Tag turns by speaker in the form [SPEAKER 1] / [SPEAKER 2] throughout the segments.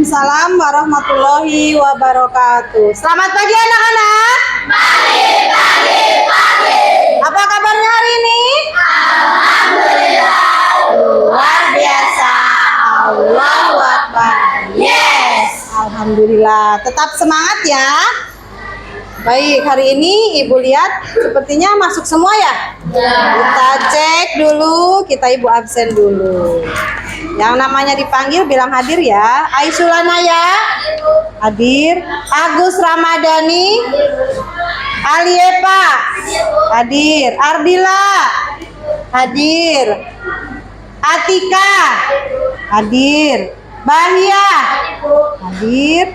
[SPEAKER 1] Waalaikumsalam warahmatullahi wabarakatuh. Selamat pagi anak-anak. Pagi. Apa kabarnya hari ini? Alhamdulillah. Luar biasa. Allahu Akbar. Yes. Alhamdulillah. Tetap semangat ya. Baik, hari ini Ibu lihat sepertinya masuk semua ya? Kita cek dulu, kita Ibu absen dulu. Yang namanya dipanggil bilang hadir ya. Aisulana ya? Hadir. Agus Ramadhani? Aliepa? Hadir. Ardila? Hadir. Atika? Hadir. Bahia? Hadir.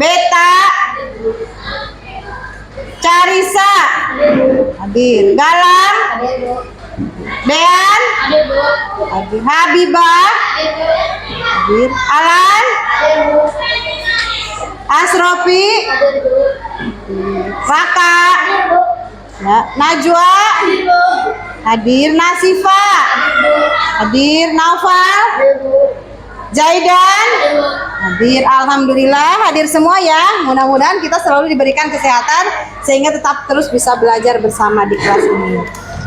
[SPEAKER 1] Beta? Carisa? Hadir. Galang? Dean? Hadir. Habibah? Hadir. Alan? Asrofi? Raka? Ya. Najwa? Hadir. Nasifa? Hadir. Naufal? Zaidan? Hadir. Alhamdulillah hadir semua ya. Mudah-mudahan kita selalu diberikan kesehatan sehingga tetap terus bisa belajar bersama di kelas ini.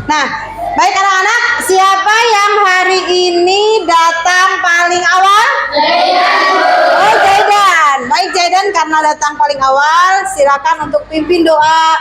[SPEAKER 1] Nah, baik anak-anak, siapa yang hari ini datang paling awal? Oh, Zaidan. Baik Zaidan, karena datang paling awal, silakan untuk pimpin doa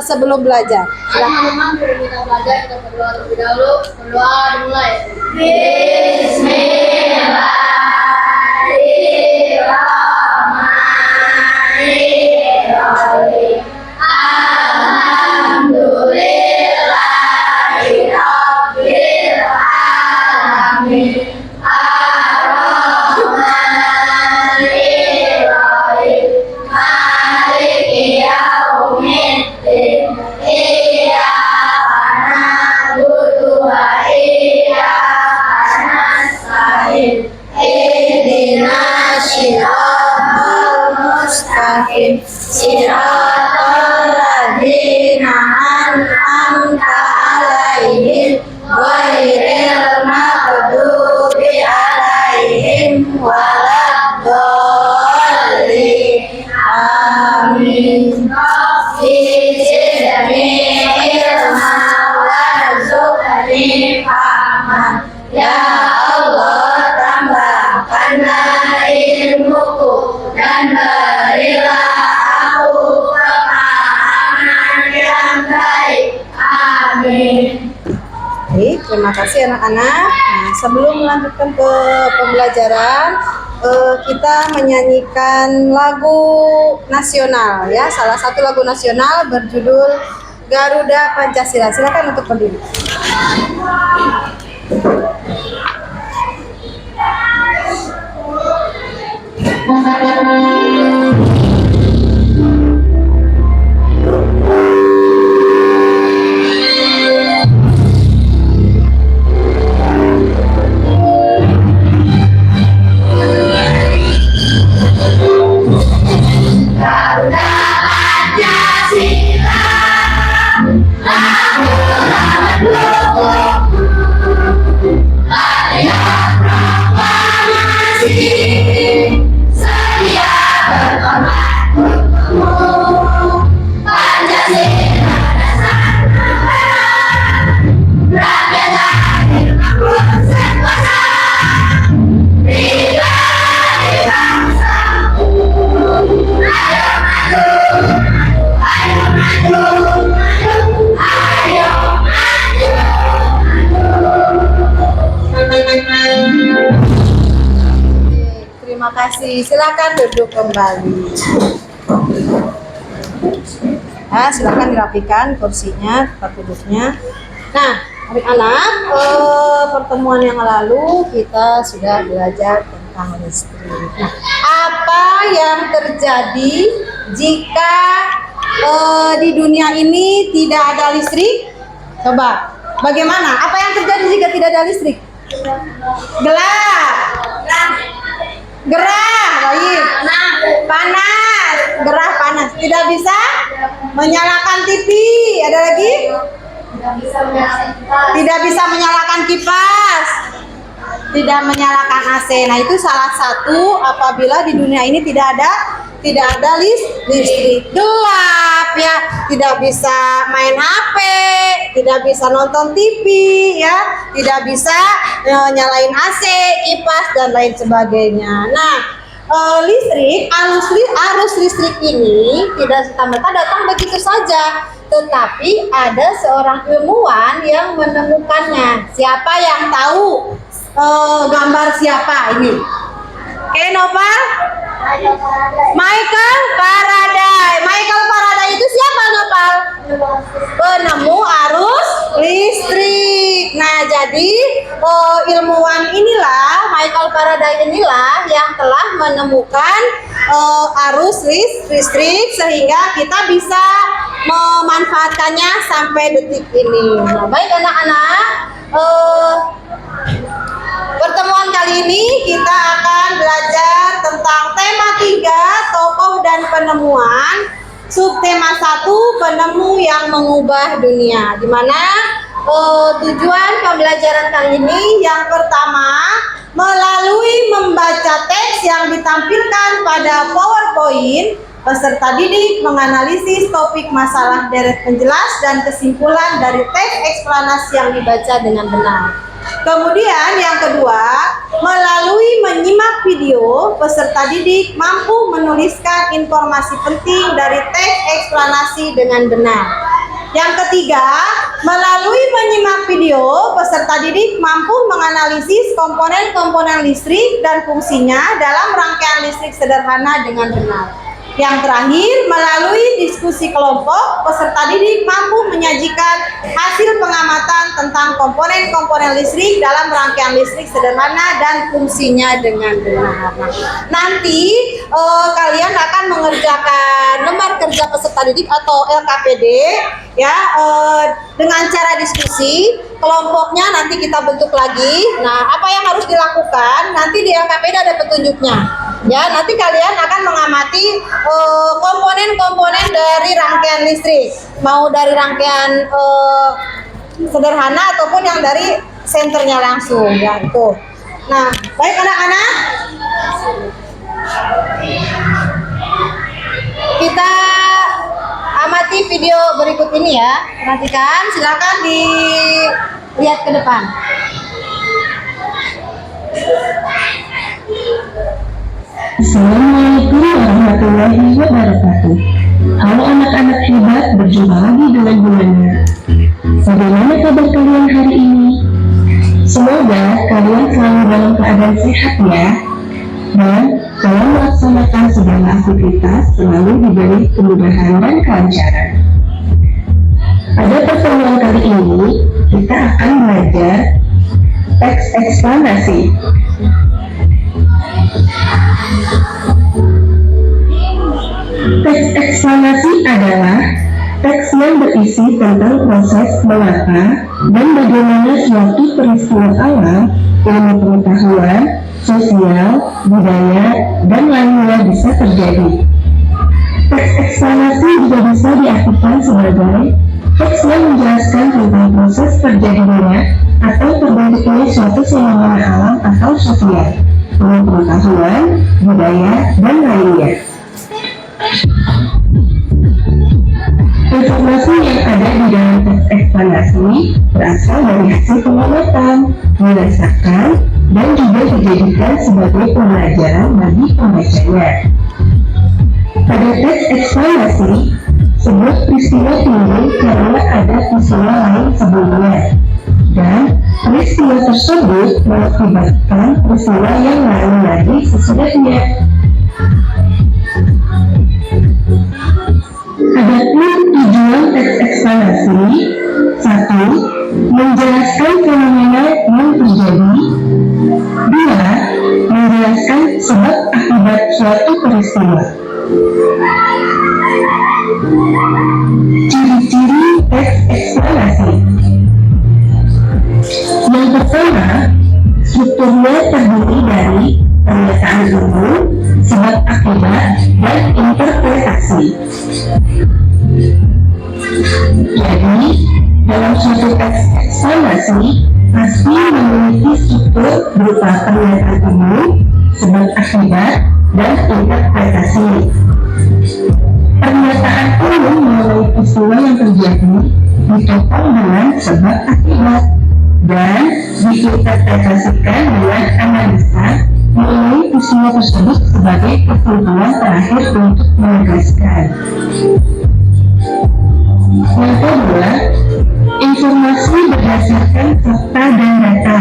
[SPEAKER 1] sebelum belajar.
[SPEAKER 2] Silakan. Kita belajar, kita berdoa terlebih dahulu. Berdoa dimulai. Bismillahirrahmanirrahim. Alhamdulillahirabbil alamin. Ar-Rahmanirrahim. Maliki yaumiddin. Iyyaka na'budu wa iyyaka nasta'in. Ihdinas siratal mustaqim. Siratal ladzina an'amta 'alaihim ghairil maghdubi 'alaihim waladdallin. Amin. Rabbi zidni ilma warzuqni fahman. Ya Allah, tambahkanlah ilmuku dan berilah aku pemahaman yang baik. Amin.
[SPEAKER 1] Baik, terima kasih anak-anak. Nah, sebelum melanjutkan ke pembelajaran, kita menyanyikan lagu nasional ya. Salah satu lagu nasional berjudul Garuda Pancasila. Silakan untuk berdiri.
[SPEAKER 2] Garuda Pancasila, proklamasi, sedia berkorban untukmu. Pancasila dasar negara, rakyat lahir makmur sekuasa. Bila bangsaku, ayo maju, ayo maju, ayo maju.
[SPEAKER 1] Terima kasih. Silakan duduk kembali. Nah, silakan dirapikan kursinya, tempat duduknya. Nah, anak-anak, pertemuan yang lalu kita sudah belajar tentang listrik. Nah, apa yang terjadi jika di dunia ini tidak ada listrik? Coba, bagaimana? Apa yang terjadi jika tidak ada listrik? Gelap. Gerah, baik. Panas, gerah panas. Tidak bisa menyalakan TV. Ada lagi?
[SPEAKER 2] Tidak bisa menyalakan kipas.
[SPEAKER 1] Tidak bisa menyalakan kipas. tidak menyalakan AC. Nah, itu salah satu apabila di dunia ini tidak ada listrik, gelap ya, tidak bisa main HP, tidak bisa nonton TV ya, tidak bisa nyalain AC, kipas dan lain sebagainya. Nah, arus listrik ini tidak serta-merta datang begitu saja, tetapi ada seorang ilmuwan yang menemukannya. Siapa yang tahu gambar siapa ini? Oke, Nopal? Michael Faraday. Michael Faraday itu siapa, Nopal? Penemu arus listrik. Nah, jadi ilmuwan inilah, Michael Faraday inilah yang telah menemukan arus listrik sehingga kita bisa memanfaatkannya sampai detik ini. Nah, baik anak-anak, pertemuan kali ini kita akan belajar tentang tema 3, tokoh dan penemuan. Subtema 1, penemu yang mengubah dunia. Di mana tujuan pembelajaran kali ini yang pertama, melalui membaca teks yang ditampilkan pada PowerPoint, peserta didik menganalisis topik masalah deret penjelas dan kesimpulan dari teks eksplanasi yang dibaca dengan benar. Kemudian yang kedua, melalui menyimak video, peserta didik mampu menuliskan informasi penting dari teks eksplanasi dengan benar. Yang ketiga, melalui menyimak video, peserta didik mampu menganalisis komponen-komponen listrik dan fungsinya dalam rangkaian listrik sederhana dengan benar. Yang terakhir, melalui diskusi kelompok, peserta didik mampu menyajikan hasil pengamatan tentang komponen-komponen listrik dalam rangkaian listrik sederhana dan fungsinya dengan benar. Nanti kalian akan mengerjakan lembar kerja peserta didik atau LKPD ya, dengan cara diskusi. Kelompoknya nanti kita bentuk lagi. Nah, apa yang harus dilakukan? Nanti di LKPD ada petunjuknya. Ya, nanti kalian akan mengamati komponen-komponen dari rangkaian listrik, mau dari rangkaian sederhana ataupun yang dari senternya langsung, ya itu. Nah, baik anak-anak, kita amati video berikut ini ya. Perhatikan, silakan dilihat ke depan.
[SPEAKER 3] Assalamualaikum warahmatullahi wabarakatuh. Halo anak-anak hebat, berjumpa lagi dengan Bu Nana. Bagaimana kabar kalian hari ini? Semoga kalian selalu dalam keadaan sehat ya. Dan dalam melaksanakan segala aktivitas selalu diberi kemudahan dan kelancaran. Pada pertemuan kali ini, kita akan belajar teks eksplanasi. Teks eksplanasi adalah teks yang berisi tentang proses mengapa dan bagaimana suatu peristiwa alam, ilmu pengetahuan, sosial, budaya, dan lainnya bisa terjadi. Teks eksplanasi juga bisa diartikan sebagai teks yang menjelaskan tentang proses terjadinya atau terbentuknya suatu fenomena alam atau sosial, ilmu pengetahuan, budaya, dan lainnya. Informasi yang ada di dalam teks eksplanasi berasal dari hasil pengamatan, dirasakan, dan juga dijadikan sebagai pembelajaran bagi pembacanya. Pada teks eksplanasi, sebuah peristiwa timbul karena ada peristiwa lain sebelumnya, dan peristiwa tersebut mengakibatkan peristiwa yang lain lagi sesudahnya. Adapun tujuan teks eksplanasi: 1. Menjelaskan fenomena yang terjadi. 2. Menjelaskan sebab akibat suatu peristiwa. Ciri-ciri teks eksplanasi. Yang pertama, strukturnya terdiri dari pernyataan umum, sebab akibat, dan interpretasi. Jadi, dalam suatu teks eksplanasi pasti memiliki struktur berupa pernyataan umum, sebab akibat, dan interpretasi. Pernyataan umum mengenai peristiwa yang terjadi ditopang dengan sebab akibat dan diinterpretasikan dengan analisa mengenai peristiwa tersebut sebagai kesimpulan terakhir untuk menegaskan. Yang kedua, informasi berdasarkan fakta dan data.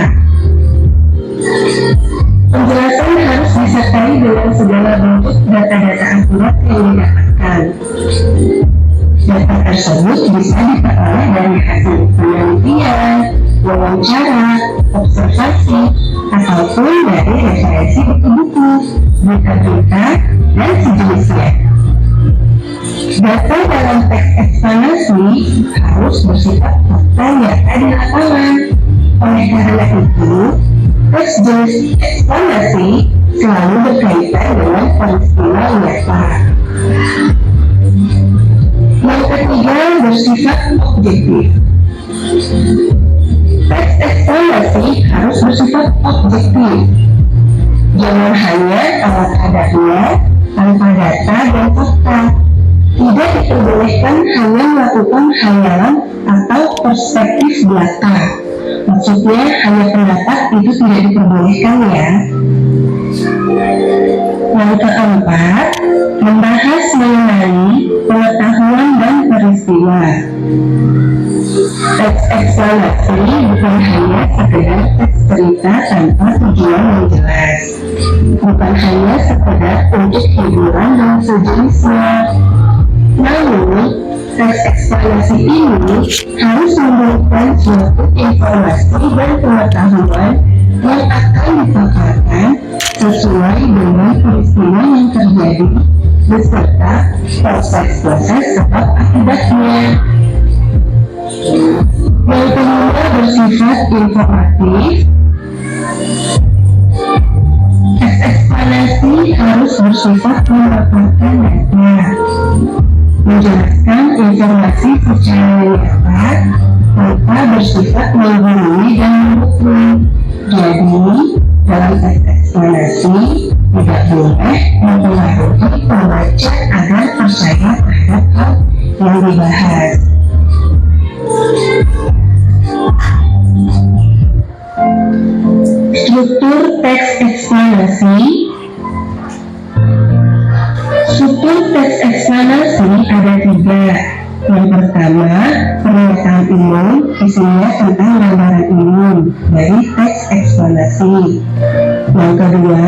[SPEAKER 3] Penjelasan harus disertai dengan segala bentuk data-data akurat yang didapatkan. Data tersebut bisa diperoleh dari hasil penelitian, wawancara, observasi, ataupun dari referensi buku-buku, berita-berita, dan sejenisnya. Data dalam teks eksplanasi harus bersifat fakta nyata di lapangan. Oleh karena itu, teks jenis eksplanasi selalu berkaitan dengan peristiwa nyata. Yang ketiga, bersifat objektif. Teks eksplanasi harus bersifat objektif. Jangan hanya ala kadarnya tanpa data dan fakta. Tidak diperbolehkan hanya melakukan khayalan atau perspektif belaka. Maksudnya hanya pendapat itu tidak diperbolehkan ya. Yang keempat, membahas mengenai pengetahuan dan peristiwa. Teks eksplanasi bukan hanya sekedar teks cerita tanpa tujuan yang jelas. Bukan hanya sekedar untuk hiburan dan sejenisnya. Namun, teks eksplanasi ini harus memberikan suatu informasi dan pengetahuan yang akan dipaparkan sesuai dengan peristiwa yang terjadi beserta proses-proses sebab akibatnya. Yang kedua, bersifat informatif. Teks eksplanasi harus bersifat memaparkan data, menjelaskan informasi secara nyata tanpa bersifat menggurui dan mendukung. Jadi, dalam teks eksplanasi tidak boleh mempengaruhi pembaca agar percaya terhadap hal yang dibahas. Struktur teks eksplanasi. Struktur teks eksplanasi ada 3. Yang pertama, pernyataan umum, isinya tentang gambaran umum dari teks eksplanasi. Yang kedua,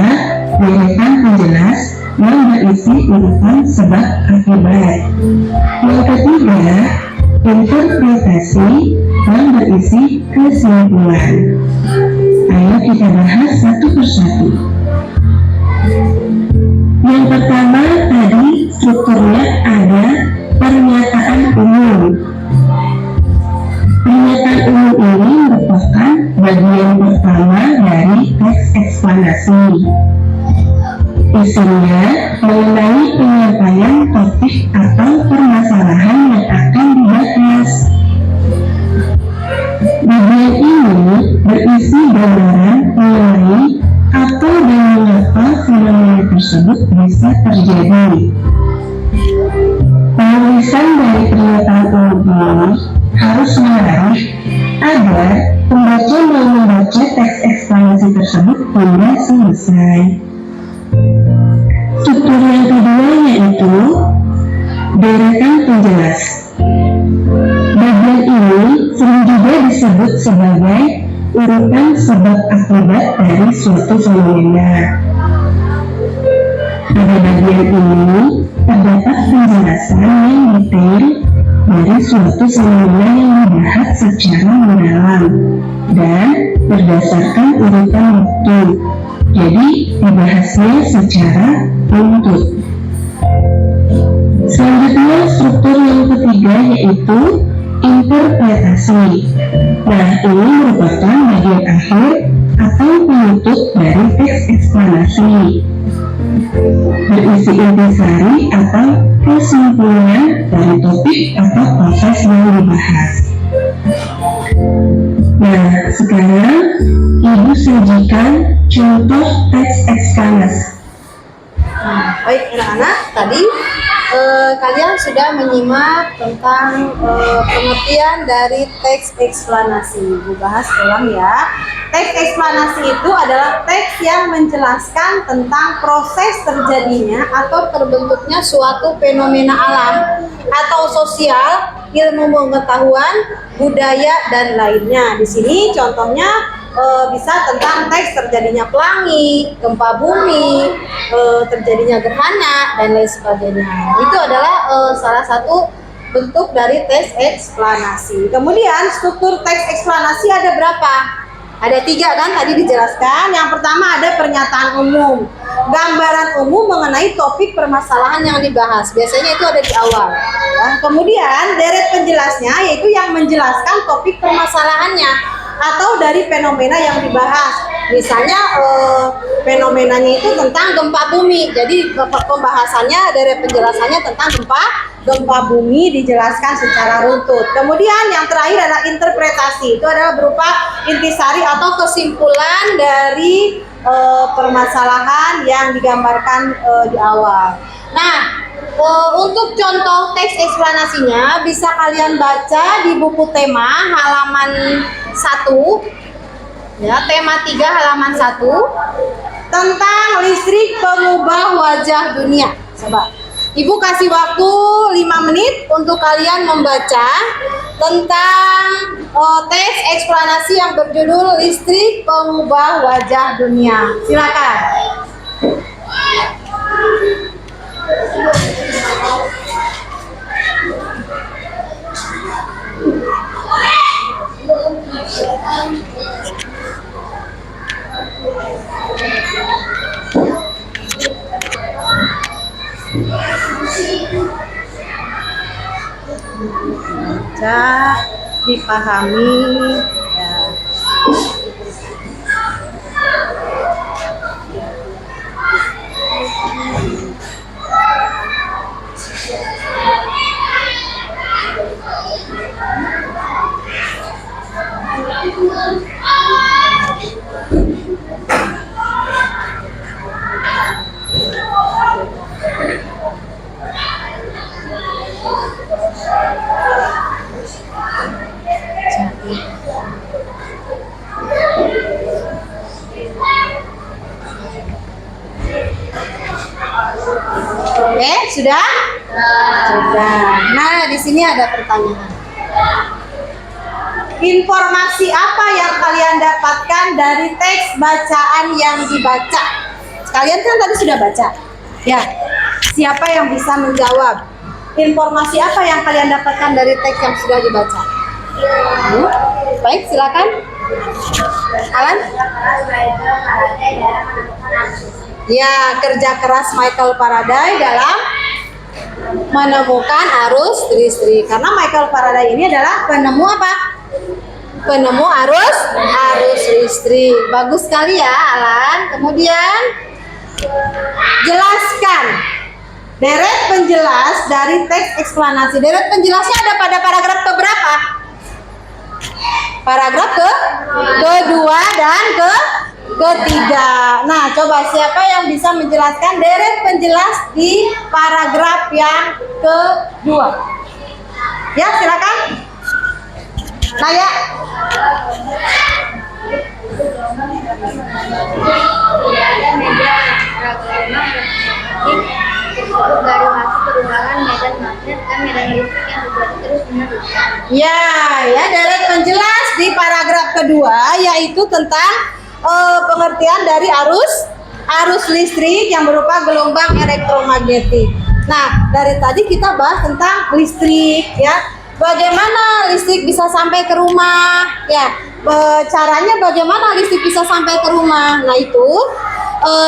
[SPEAKER 3] deretan penjelas yang berisi urutan sebab akibat. Yang ketiga, interpretasi yang berisi kesimpulan. Ayo kita bahas satu persatu. Yang pertama tadi strukturnya ada pernyataan umum. Pernyataan umum ini merupakan bagian pertama dari teks eksplanasi. Isinya mengenai penyampaian topik atau permasalahan yang akan dibahas. Bagian ini berisi gambaran mengenai apa dan mengapa fenomena tersebut bisa terjadi. Penulisan dari pernyataan umum ini harus menarik agar pembaca mau membaca teks eksplanasi tersebut hingga selesai. Struktur yang kedua yaitu deretan penjelas. Bagian ini sering juga disebut sebagai urutan sebab akibat dari suatu fenomena. Pada bagian ini terdapat penjelasan yang detail dari suatu fenomena yang dibahas secara mendalam dan berdasarkan urutan waktu. Jadi dibahasnya secara runtut. Selanjutnya struktur yang ketiga yaitu interpretasi. Nah, ini merupakan bagian akhir atau penutup dari teks eksplanasi. Berisi intisari atau kesimpulan dari topik atau proses yang dibahas. Nah, sekarang Ibu sajikan contoh teks eksplanasi.
[SPEAKER 1] Baik anak-anak, tadi kalian sudah menyimak tentang pengertian dari teks eksplanasi. Ibu bahas ulang ya. Teks eksplanasi itu adalah teks yang menjelaskan tentang proses terjadinya atau terbentuknya suatu fenomena alam atau sosial, ilmu pengetahuan, budaya, dan lainnya. Di sini contohnya bisa tentang teks terjadinya pelangi, gempa bumi, terjadinya gerhana, dan lain sebagainya. Itu adalah salah satu bentuk dari teks eksplanasi. Kemudian struktur teks eksplanasi ada berapa? Ada 3 kan tadi dijelaskan. Yang pertama ada pernyataan umum, gambaran umum mengenai topik permasalahan yang dibahas. Biasanya itu ada di awal. Dan kemudian deret penjelasnya, yaitu yang menjelaskan topik permasalahannya atau dari fenomena yang dibahas. Misalnya fenomenanya itu tentang gempa bumi. Jadi pembahasannya dari penjelasannya tentang gempa bumi dijelaskan secara runtut. Kemudian yang terakhir adalah interpretasi. Itu adalah berupa intisari atau kesimpulan dari permasalahan yang digambarkan di awal. Nah, untuk contoh teks eksplanasinya bisa kalian baca di buku tema halaman 1 ya, tema 3 halaman 1 tentang listrik pengubah wajah dunia. Coba Ibu kasih waktu 5 menit untuk kalian membaca tentang teks eksplanasi yang berjudul listrik pengubah wajah dunia. Silakan. Baca, dipahami ya. Oke, sudah? Sudah. Nah, di sini ada pertanyaan. Informasi apa yang kalian dapatkan dari teks bacaan yang dibaca? Kalian kan tadi sudah baca. Ya. Siapa yang bisa menjawab? Informasi apa yang kalian dapatkan dari teks yang sudah dibaca? Baik, silakan. Alan? Ya, kerja keras Michael Faraday dalam menemukan arus listrik. Karena Michael Faraday ini adalah penemu apa? Penemu arus listrik. Bagus sekali ya, Alan. Kemudian jelaskan deret penjelas dari teks eksplanasi. Deret penjelasnya ada pada paragraf keberapa? Paragraf kedua dan ketiga. Nah, coba siapa yang bisa menjelaskan deret penjelas di paragraf yang kedua? Ya, silakan. Naya.
[SPEAKER 2] Baru masuk perubahan medan magnet dan medan listrik yang terjadi terus menerus.
[SPEAKER 1] Ya, deret penjelas di paragraf kedua yaitu tentang pengertian dari arus listrik yang berupa gelombang elektromagnetik. Nah, dari tadi kita bahas tentang listrik ya. Bagaimana listrik bisa sampai ke rumah? Ya, caranya bagaimana listrik bisa sampai ke rumah? Nah, itu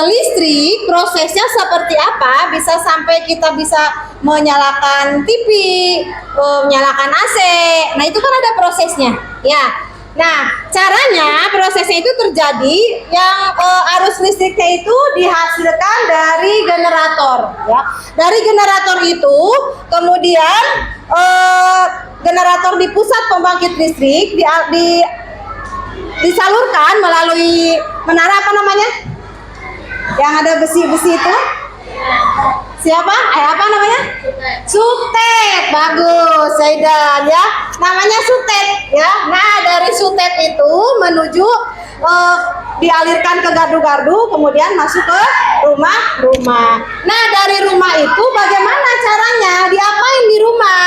[SPEAKER 1] listrik prosesnya seperti apa bisa sampai kita bisa menyalakan TV, menyalakan AC. Nah, itu kan ada prosesnya ya. Nah, caranya prosesnya itu terjadi yang arus listriknya itu dihasilkan dari generator ya. Dari generator itu kemudian generator di pusat pembangkit listrik disalurkan melalui menara apa namanya? Yang ada besi-besi itu? Siapa? Apa namanya? Sutet. Bagus, Zaidan ya. Namanya sutet ya. Nah, dari sutet itu menuju dialirkan ke gardu-gardu, kemudian masuk ke rumah-rumah. Nah, dari rumah itu bagaimana caranya? Diapain di rumah?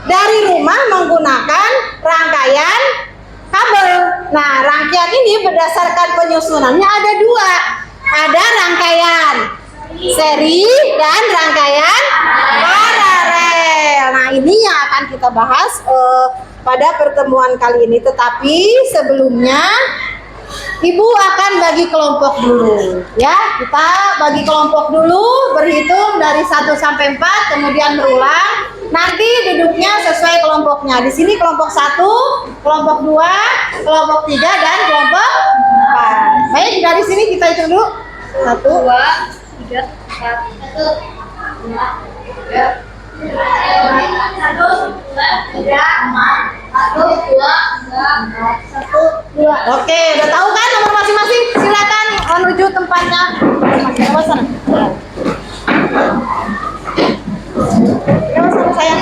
[SPEAKER 1] Dari rumah menggunakan rangkaian kabel. Nah, rangkaian ini berdasarkan penyusunannya ada dua. Ada rangkaian seri dan rangkaian paralel. Nah, ini yang akan kita bahas pada pertemuan kali ini. Tetapi sebelumnya Ibu akan bagi kelompok dulu ya. Kita bagi kelompok dulu, berhitung dari 1 sampai 4, kemudian berulang. Nanti duduknya sesuai kelompoknya. Di sini kelompok 1, kelompok 2, kelompok 3 dan kelompok 4. Baik, dari sini kita hitung dulu. 1, 2, 3, 4. 1, 2, 3. 1, 2, 3, 4. 1, 2, 2. Oke, udah tahu kan nomor masing-masing? Silakan menuju tempatnya. Masih lewat sana. Lewat sana saya.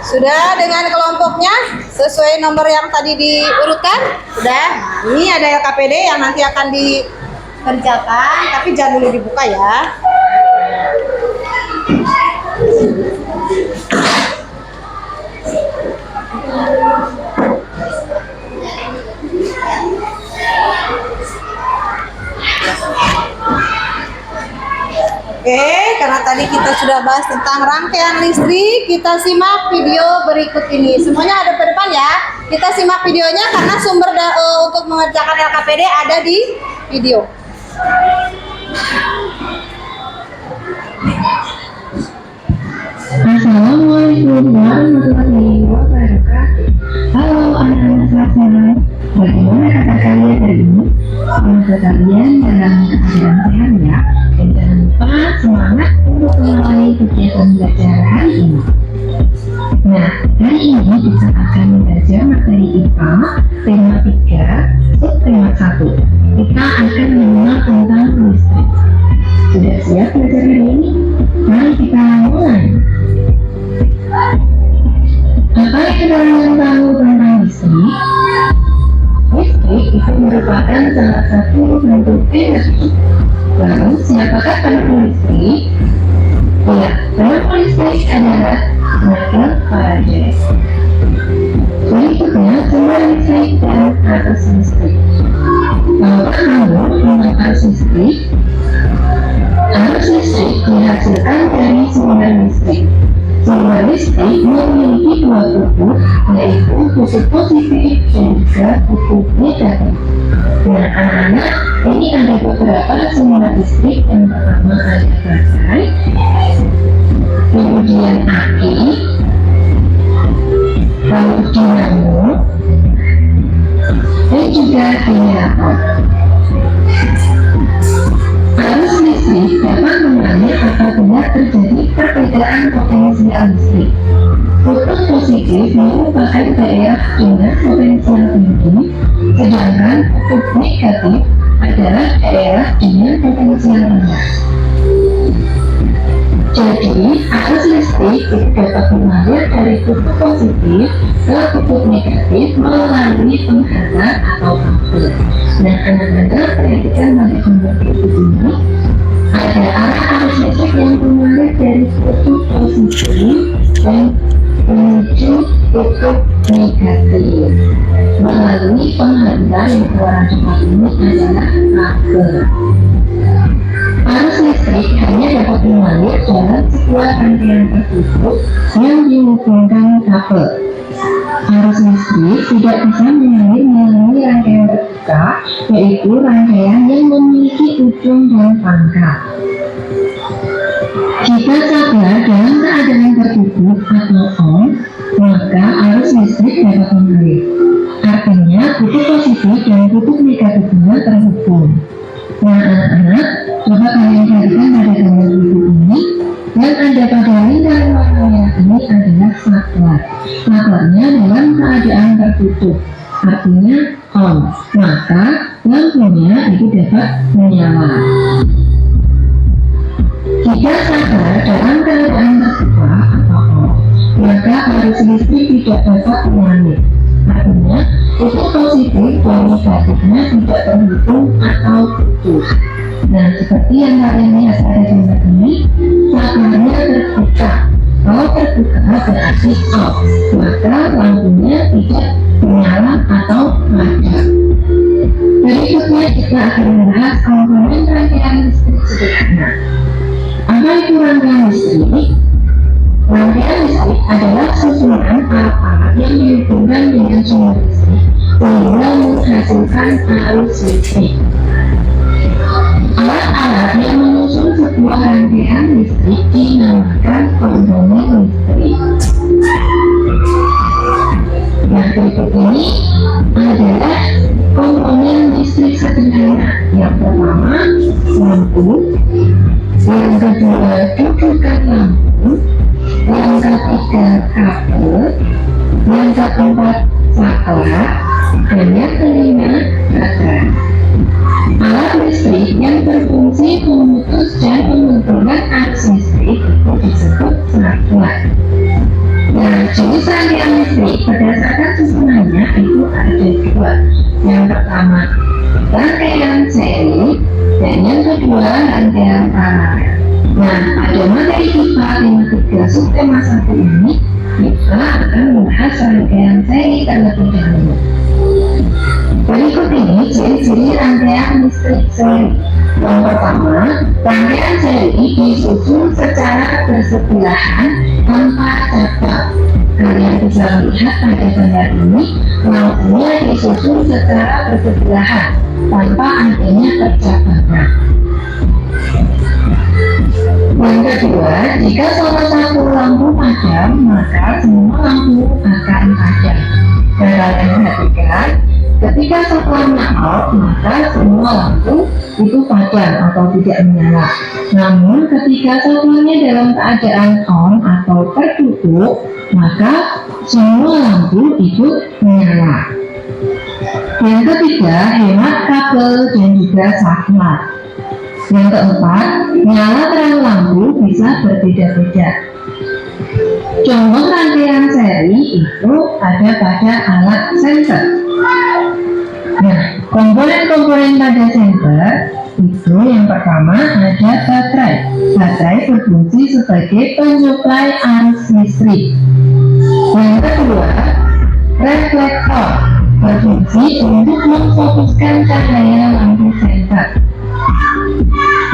[SPEAKER 1] Sudah dengan kelompoknya sesuai nomor yang tadi diurutkan? Sudah. Nah, ini ada LKPD yang nanti akan dikerjakan, tapi jangan dulu dibuka ya. Oke, karena tadi kita sudah bahas tentang rangkaian listrik, kita simak video berikut ini. Semuanya ada ke depan ya. Kita simak videonya karena sumber untuk mengerjakan LKPD ada di video.
[SPEAKER 3] Assalamualaikum warahmatullahi wabarakatuh. Halo anak-anak kelas 6, bagaimana kata kalian hari ini? Semoga kalian dalam keadaan sehat ya. Dan jangan lupa semangat untuk mengawali kegiatan belajar hari ini. Nah, hari ini kita akan belajar materi IPA, tema 3, subtema 1. Kita akan mengenal tentang listrik. Sudah siap belajar hari ini? Mari kita mulai. Apa yang kalian tahu tentang listrik? Listrik itu merupakan salah satu bentuk energi. Lalu, siapakah pelaku listrik? Ya, pelaku listrik adalah Michael Faraday. Berikutnya, sumber listrik dan arus listrik. Tahukah kamu tentang arus listrik? Arus listrik dihasilkan dari sumber listrik. Sumber listrik memiliki dua kutub, yaitu kutub positif dan juga kutub negatif. Nah, anak-anak, ini ada beberapa sumber listrik. Yang pertama ada baterai, kemudian aki, lalu dinamo, dan juga generator. Arus listrik dapat mengalir apabila terjadi perbedaan potensial listrik. Kutub positif merupakan daerah dengan potensial tinggi, sedangkan kutub negatif adalah daerah dengan potensial rendah. Jadi, arus listrik itu dapat mengalir dari kutub positif ke kutub negatif melalui penghantar atau kabel. Nah, anak-anak perhatikan pada gambar berikut ini. Ada arah arus listrik yang mengalir dari kutub positif dan menuju kutub negatif melalui penghantar yang keluaran tempat ini adalah kabel. Arus listrik hanya dapat mengalir dalam sebuah rangkaian tertutup yang dihubungkan kabel. Arus listrik tidak bisa mengalir melalui rangkaian terbuka, yaitu rangkaian yang memiliki ujung dan pangkal. Jika kabel dalam keadaan tertutup atau on, maka ini adalah saklar. Saklarnya dalam keadaan tertutup, artinya on, maka lampunya itu dapat menyala. Jika saklar dalam keadaan terbuka atau on, maka arus listrik tidak dapat mengalir. Artinya, itu positif dan negatifnya tidak terhitung atau putus. Nah, seperti yang kalian lihat pada gambar ini, saklarnya terbuka. Kalau terbuka berarti off, maka lampunya tidak menyala atau padam. Berikutnya kita akan membahas komponen rangkaian listrik sederhana. Apa itu rangkaian listrik? Rangkaian listrik adalah susunan alat-alat yang dihubungkan dengan sumber listrik sehingga menghasilkan arus listrik. Alat-alat yang menyusun sebuah rangkaian listrik dinamakan komponen listrik. Yang berikut ini adalah komponen listrik sederhana. Yang pertama, lampu. Yang kedua, dudukan lampu. Yang ketiga, kabel. Yang keempat, saklar. Dan yang kelima, baterai. Alat listrik yang berfungsi memutus dan mengumpulkan arus listrik itu disebut saklar. Nah, jenis rangkaian listrik berdasarkan susunannya itu ada dua. Yang pertama, rangkaian seri, dan yang kedua, rangkaian paralel. Nah, pada materi IPA tema 3 subtema 1 ini, kita akan membahas rangkaian seri terlebih dahulu. Berikut ini ciri-ciri rangkaian listrik seri. Yang pertama, rangkaian seri disusun secara bersebelahan tanpa cabang. Kalian bisa melihat pada gambar ini, lampunya disusun secara bersebelahan tanpa adanya percabangan. Yang kedua, jika salah satu lampu padam, maka semua lampu akan padam. Dan kalian perhatikan, ketika saklarnya off, maka semua lampu itu padam atau tidak menyala. Namun ketika saklarnya dalam keadaan on atau tertutup, maka semua lampu itu menyala. Yang ketiga, hemat kabel dan juga saklar. Yang keempat, nyala terang lampu bisa berbeda-beda. Contoh rangkaian seri itu ada pada alat senter. Nah, komponen-komponen pada senter itu yang pertama ada baterai. Baterai berfungsi sebagai penyuplai arus listrik. Yang kedua, reflektor berfungsi untuk memfokuskan cahaya lampu senter.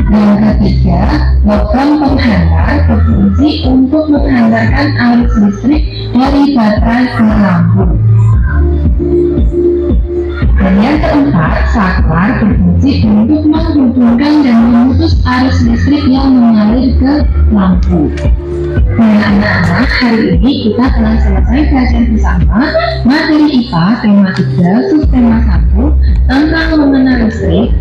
[SPEAKER 3] Yang ketiga, logam penghantar berfungsi untuk menghantarkan arus listrik dari baterai ke lampu. Dan yang keempat, saklar berfungsi untuk menghubungkan dan memutus arus listrik yang mengalir ke lampu. Nah, anak-anak, hari ini kita telah selesai kajian bersama materi IPA tema 3 subtema 1 tentang mengenal listrik,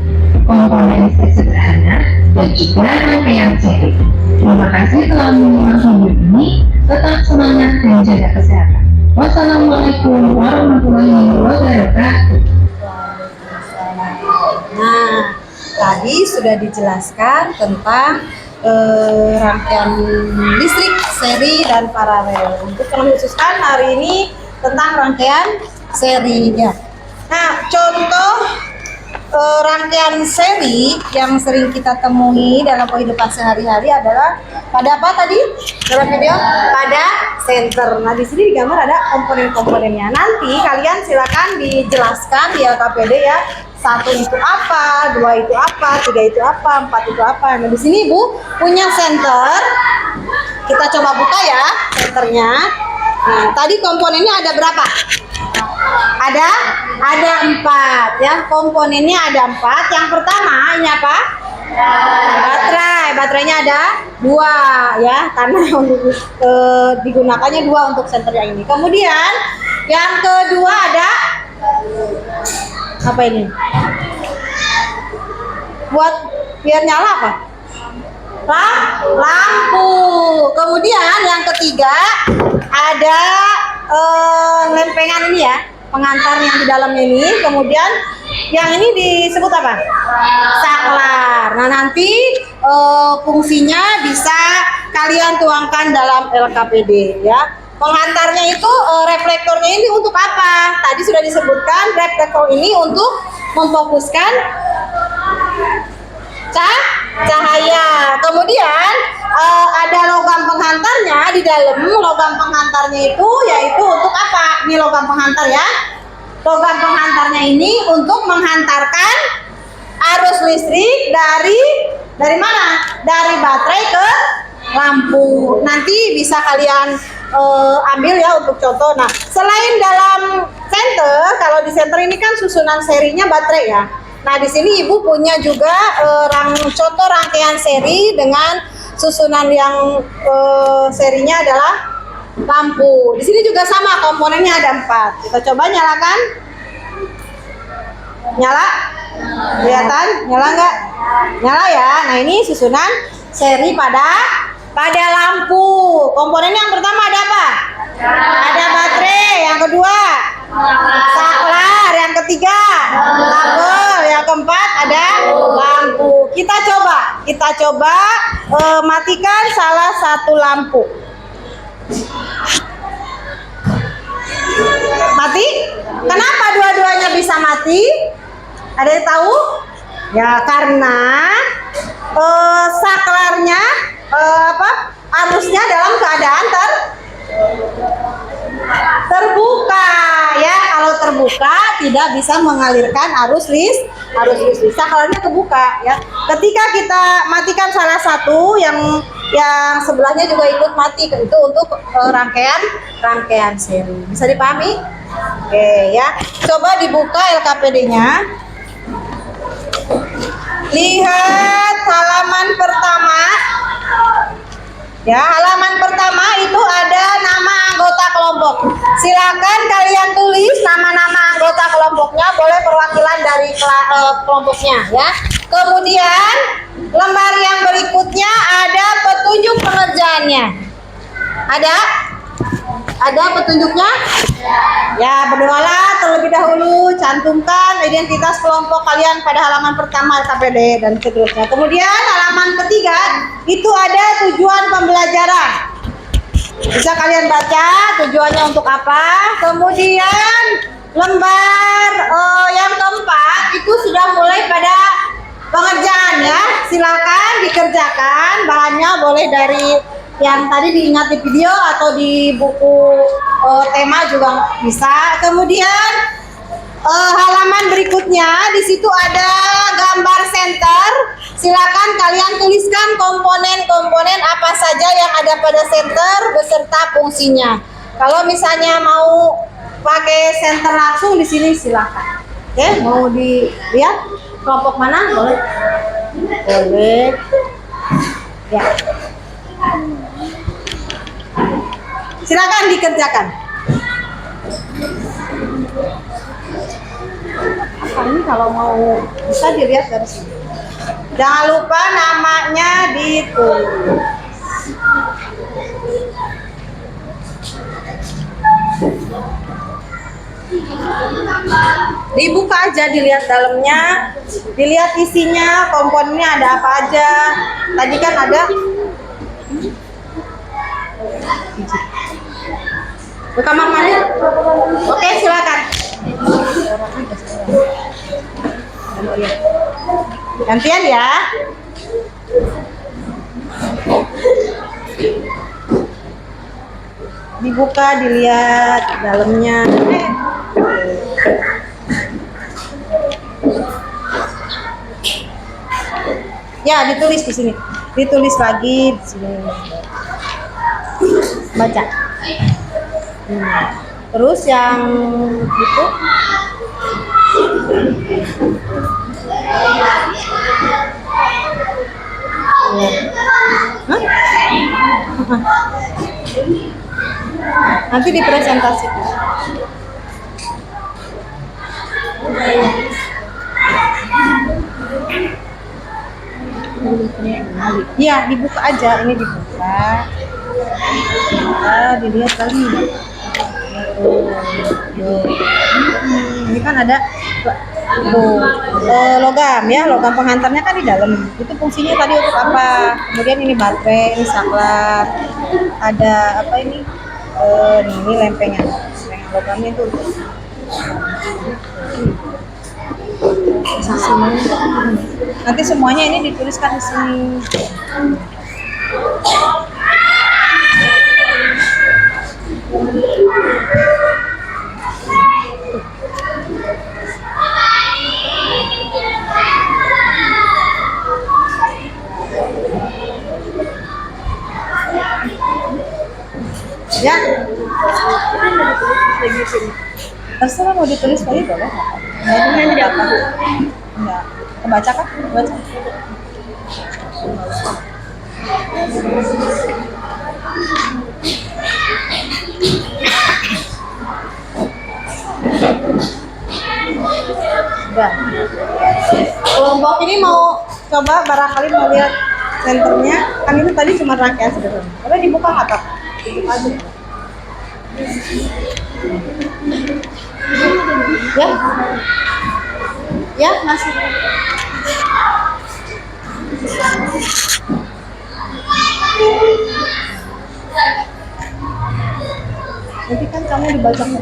[SPEAKER 3] komponen listrik sederhana, dan juga rangkaian seri. Terima kasih telah menonton video ini. Tetap semangat dan jaga kesehatan. Wassalamualaikum warahmatullahi wabarakatuh.
[SPEAKER 1] Nah, tadi sudah dijelaskan tentang rangkaian listrik seri dan paralel. Untuk mengkhususkan hari ini tentang rangkaian seri ya. Nah, contoh rangkaian seri yang sering kita temui dalam kehidupan sehari-hari adalah pada apa tadi dalam video? Pada senter. Nah, di sini digambar ada komponen-komponennya. Nanti kalian silakan dijelaskan di LKPD ya. 1 itu apa, 2 itu apa, 3 itu apa, 4 itu apa. Nah, di sini Ibu punya senter. Kita coba buka ya senternya. Nah, tadi komponennya ada berapa? Ada 4 ya. Komponennya ada 4. Yang pertama ini apa? Baterai. Baterainya ada 2 ya, karena untuk digunakannya 2 untuk senter yang ini. Kemudian yang kedua ada apa ini? Buat biar nyala apa? Lampu. Kemudian yang ketiga ada lempengan ini ya, pengantar yang di dalamnya ini. Kemudian yang ini disebut apa? Saklar. Nah nanti fungsinya bisa kalian tuangkan dalam LKPD ya. Penghantarnya itu reflektornya ini untuk apa? Tadi sudah disebutkan, reflektor ini untuk memfokuskan cahaya. Kemudian ada logam penghantarnya di dalam. Logam penghantarnya itu yaitu untuk apa? Ini logam penghantar ya. Logam penghantarnya ini untuk menghantarkan arus listrik dari mana? Dari baterai ke lampu. Nanti bisa kalian ambil ya untuk contoh. Nah, selain dalam senter, kalau di senter ini kan susunan serinya baterai ya. Nah, di sini Ibu punya juga contoh rangkaian seri dengan susunan yang serinya adalah lampu. Di sini juga sama, komponennya ada 4. Kita coba nyalakan. Nyala? Kelihatan? Nyala nggak? Nyala ya. Nah, ini susunan seri pada lampu. Komponen yang pertama ada apa? Ada baterai. Yang kedua saklar. Yang ketiga kabel. Yang keempat ada lampu. Kita coba matikan salah satu lampu. Mati? Kenapa dua-duanya bisa mati? Ada yang tahu? Ya karena saklarnya arusnya dalam keadaan terbuka ya. Kalau terbuka tidak bisa mengalirkan arus listrik. Saklarnya terbuka ya. Ketika kita matikan salah satu, yang sebelahnya juga ikut mati, itu untuk rangkaian seri. Bisa dipahami? Oke ya. Coba dibuka LKPD-nya. Lihat halaman pertama. Ya, halaman pertama itu ada nama anggota kelompok. Silakan kalian tulis nama-nama anggota kelompoknya, boleh perwakilan dari kelompoknya ya. Kemudian lembar yang berikutnya ada petunjuk pengerjaannya. Ada petunjuknya? Ya, berdoalah terlebih dahulu, cantumkan identitas kelompok kalian pada halaman pertama LKPD dan seterusnya. Kemudian halaman ketiga itu ada tujuan pembelajaran. Bisa kalian baca tujuannya untuk apa. Kemudian lembar yang keempat itu sudah mulai pada pengerjaan ya. Silakan dikerjakan, bahannya boleh dari yang tadi diingat di video atau di buku tema juga bisa. Kemudian halaman berikutnya di situ ada gambar senter. Silakan kalian tuliskan komponen-komponen apa saja yang ada pada senter beserta fungsinya. Kalau misalnya mau pakai senter langsung di sini silakan. Oke, mau dilihat kelompok mana? Boleh. Ya. Silakan dikerjakan. Ini kalau mau bisa dilihat dari sini. Jangan lupa namanya ditulis. Dibuka aja, dilihat dalamnya, dilihat isinya, komponennya ada apa aja. Tadi kan ada ke kamar mandi. Oke, silakan. Gantian ya. Dibuka, dilihat dalamnya. Ya, ditulis di sini. Ditulis lagi di sini. Baca. Terus yang itu nanti dipresentasikan. Iya, dibuka aja, ini dibuka. Dilihat kali. Ini kan ada tuh logam ya, logam penghantarnya kan di dalam. Itu fungsinya tadi untuk apa? Kemudian ini baterai, ini saklar, ada apa ini? Ini lempengan logamnya itu. Nanti semuanya ini dituliskan di sini. Ya, terserah mau ditulis kali boleh. Ini tidak apa? Enggak. Kebaca kan? Baca. Udah. Kelompok ini mau coba barangkali mau lihat senternya. Kan itu tadi cuma rangkaian sederhana. Boleh dibuka nggak, Pak? Dibuka aja. Ya. Ya, masih. Nanti kan kamu dibaca semua.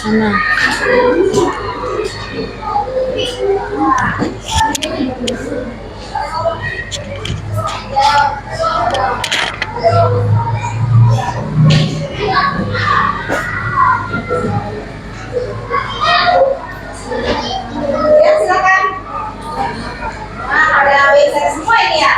[SPEAKER 1] Mana? Ya, silakan. Nah, ada WC semua ini ya.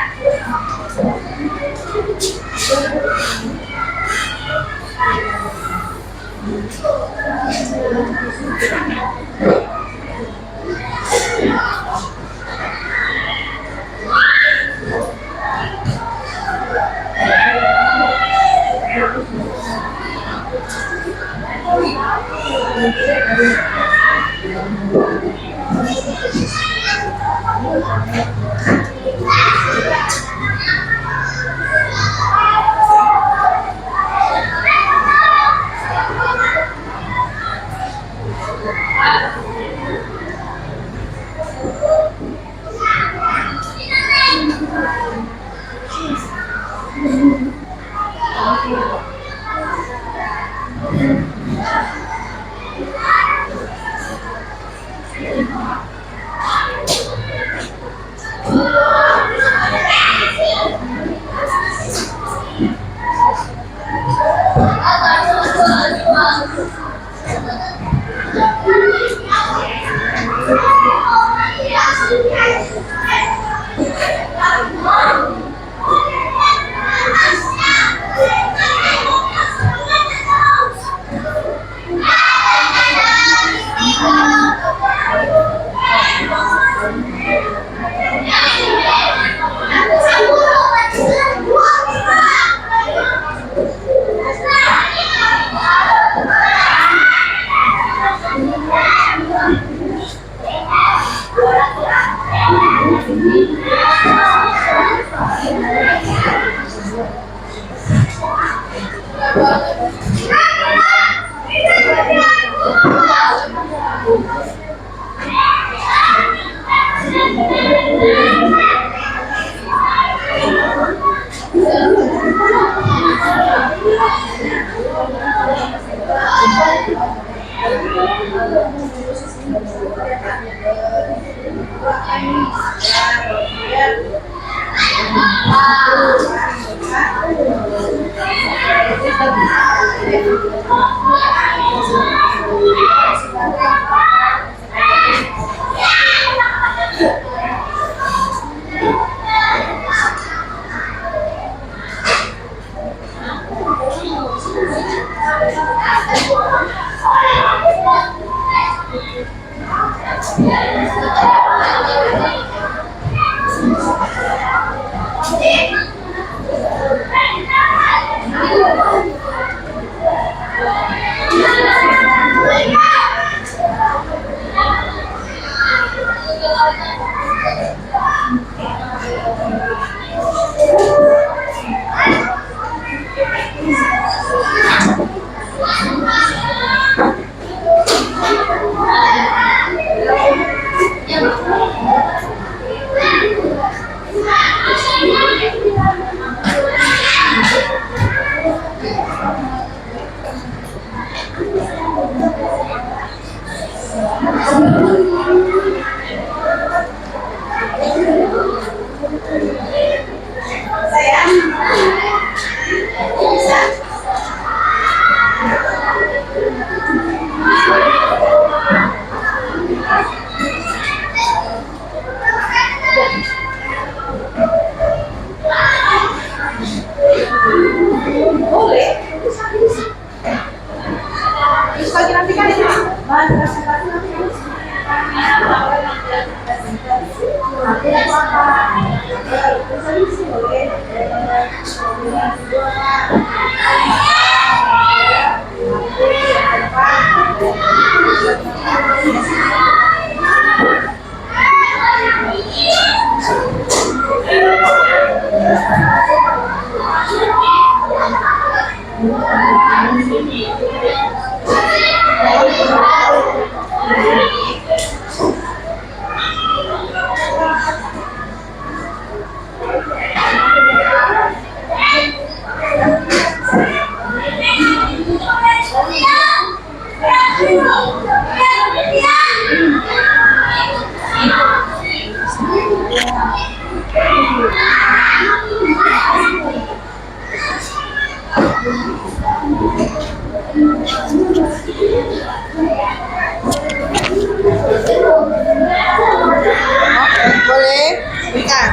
[SPEAKER 1] Boleh? Bentar.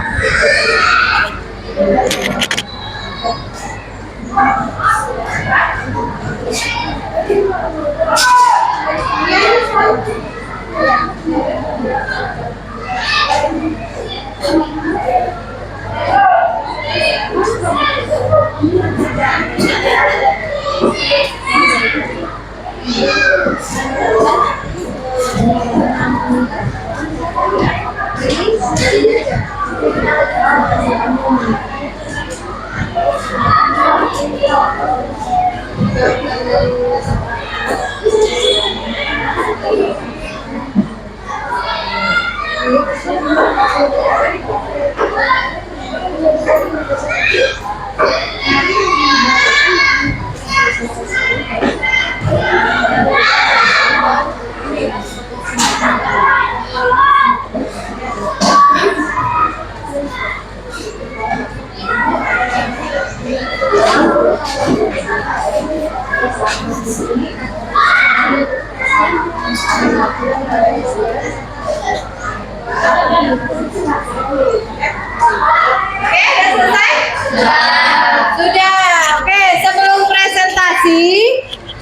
[SPEAKER 1] Sudah. Oke, sebelum presentasi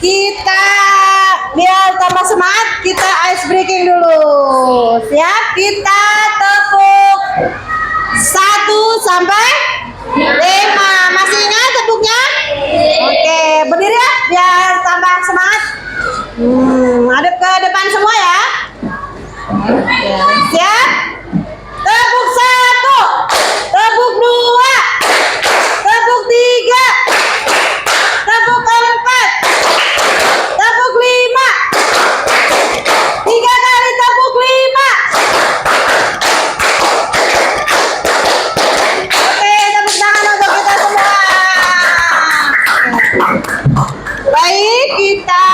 [SPEAKER 1] kita biar tambah semangat, kita ice breaking dulu. Siap? Kita tepuk 1 sampai 5. Masih ingat tepuknya? Oke, berdiri ya biar tambah semangat. Adep ke depan semua ya. Oke, siap? Tepuk 1, tepuk 2, tepuk 3, tepuk 4, tepuk 5, 3 kali tepuk 5. Oke, tepuk tangan untuk kita semua. Baik, kita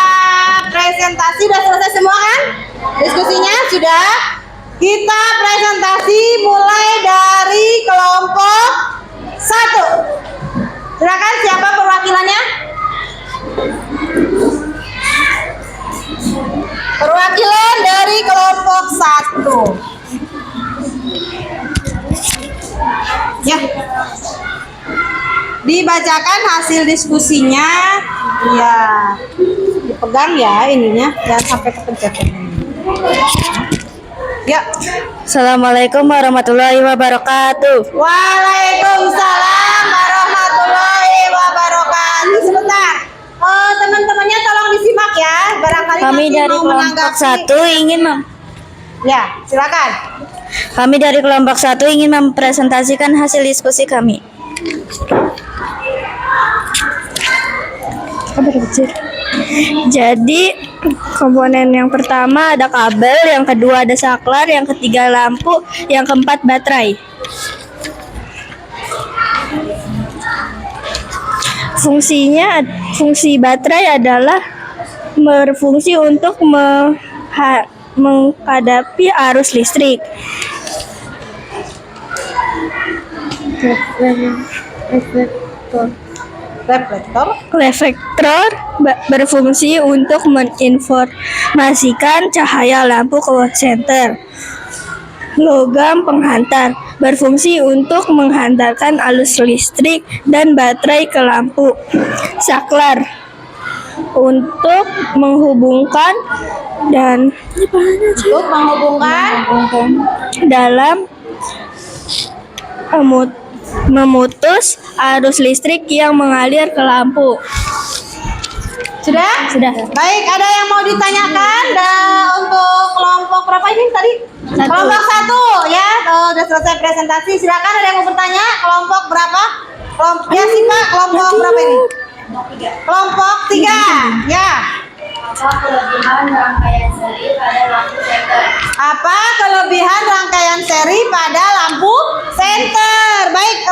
[SPEAKER 1] presentasi sudah selesai semua kan? Diskusinya sudah. Kita presentasi mulai dari kelompok 1. Silakan, siapa perwakilannya? Perwakilan dari kelompok 1. Ya. Dibacakan hasil diskusinya. Ya. Dipegang ya ininya, jangan sampai kepencet. Ya.
[SPEAKER 4] Assalamualaikum warahmatullahi wabarakatuh.
[SPEAKER 1] Waalaikumsalam warahmatullahi wabarakatuh. Sebentar. Teman-temannya tolong disimak ya. Barangkali
[SPEAKER 4] Kami
[SPEAKER 1] nanti
[SPEAKER 4] dari
[SPEAKER 1] mau
[SPEAKER 4] kelompok
[SPEAKER 1] menanggapi.
[SPEAKER 4] 1 ingin
[SPEAKER 1] Ya, silakan.
[SPEAKER 4] Kami dari kelompok 1 ingin mempresentasikan hasil diskusi kami. Jadi komponen yang pertama ada kabel, yang kedua ada saklar, yang ketiga lampu, yang keempat baterai. Fungsi baterai adalah berfungsi untuk menghadapi arus listrik. Reflektor berfungsi untuk menginformasikan cahaya lampu ke senter. Logam penghantar berfungsi untuk menghantarkan arus listrik dan baterai ke lampu. Saklar untuk menghubungkan dalam memutus arus listrik yang mengalir ke lampu.
[SPEAKER 1] Sudah?
[SPEAKER 4] Sudah.
[SPEAKER 1] Baik, ada yang mau ditanyakan untuk kelompok berapa ini tadi?
[SPEAKER 4] Satu.
[SPEAKER 1] Kelompok 1 ya. Udah selesai presentasi. Silakan, ada yang mau bertanya? Kelompok berapa? Ya sih Pak, kelompok berapa ini? Kelompok 3. Ya.
[SPEAKER 2] Apa kelebihan rangkaian seri pada lampu
[SPEAKER 1] Apa kelebihan rangkaian seri pada lampu
[SPEAKER 2] senter?
[SPEAKER 1] senter? Baik,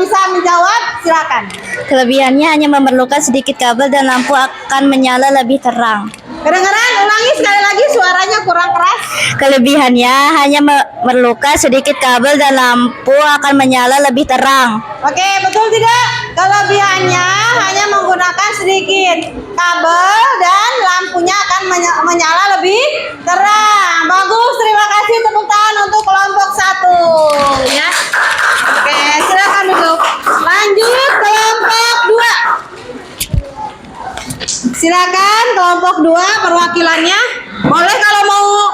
[SPEAKER 1] bisa menjawab, silakan.
[SPEAKER 4] Kelebihannya hanya memerlukan sedikit kabel dan lampu akan menyala lebih terang.
[SPEAKER 1] Kedengaran? Ulangi sekali lagi, suaranya kurang keras.
[SPEAKER 4] Kelebihannya hanya memerlukan sedikit kabel dan lampu akan menyala lebih terang.
[SPEAKER 1] Oke, betul tidak? Kelebihannya hanya menggunakan sedikit kabel dan lampunya akan menyala lebih terang. Bagus, terima kasih, tepuk tangan untuk kelompok 1 ya. Oke, silakan duduk. Lanjut kelompok 2. Silakan kelompok 2 perwakilannya. Boleh kalau mau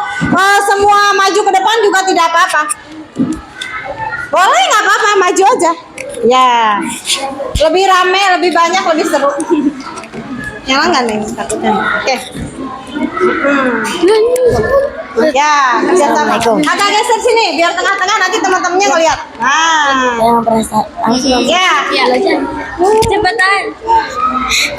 [SPEAKER 1] semua maju ke depan juga tidak apa-apa. Boleh, nggak apa-apa, maju aja. Ya, lebih rame, lebih banyak, lebih seru. Nyala nggak nih takutnya? Oke. Ya, kerjasama. Agak geser sini, biar tengah-tengah nanti teman-temannya ngeliat. Nah, ya.
[SPEAKER 4] Cepetan.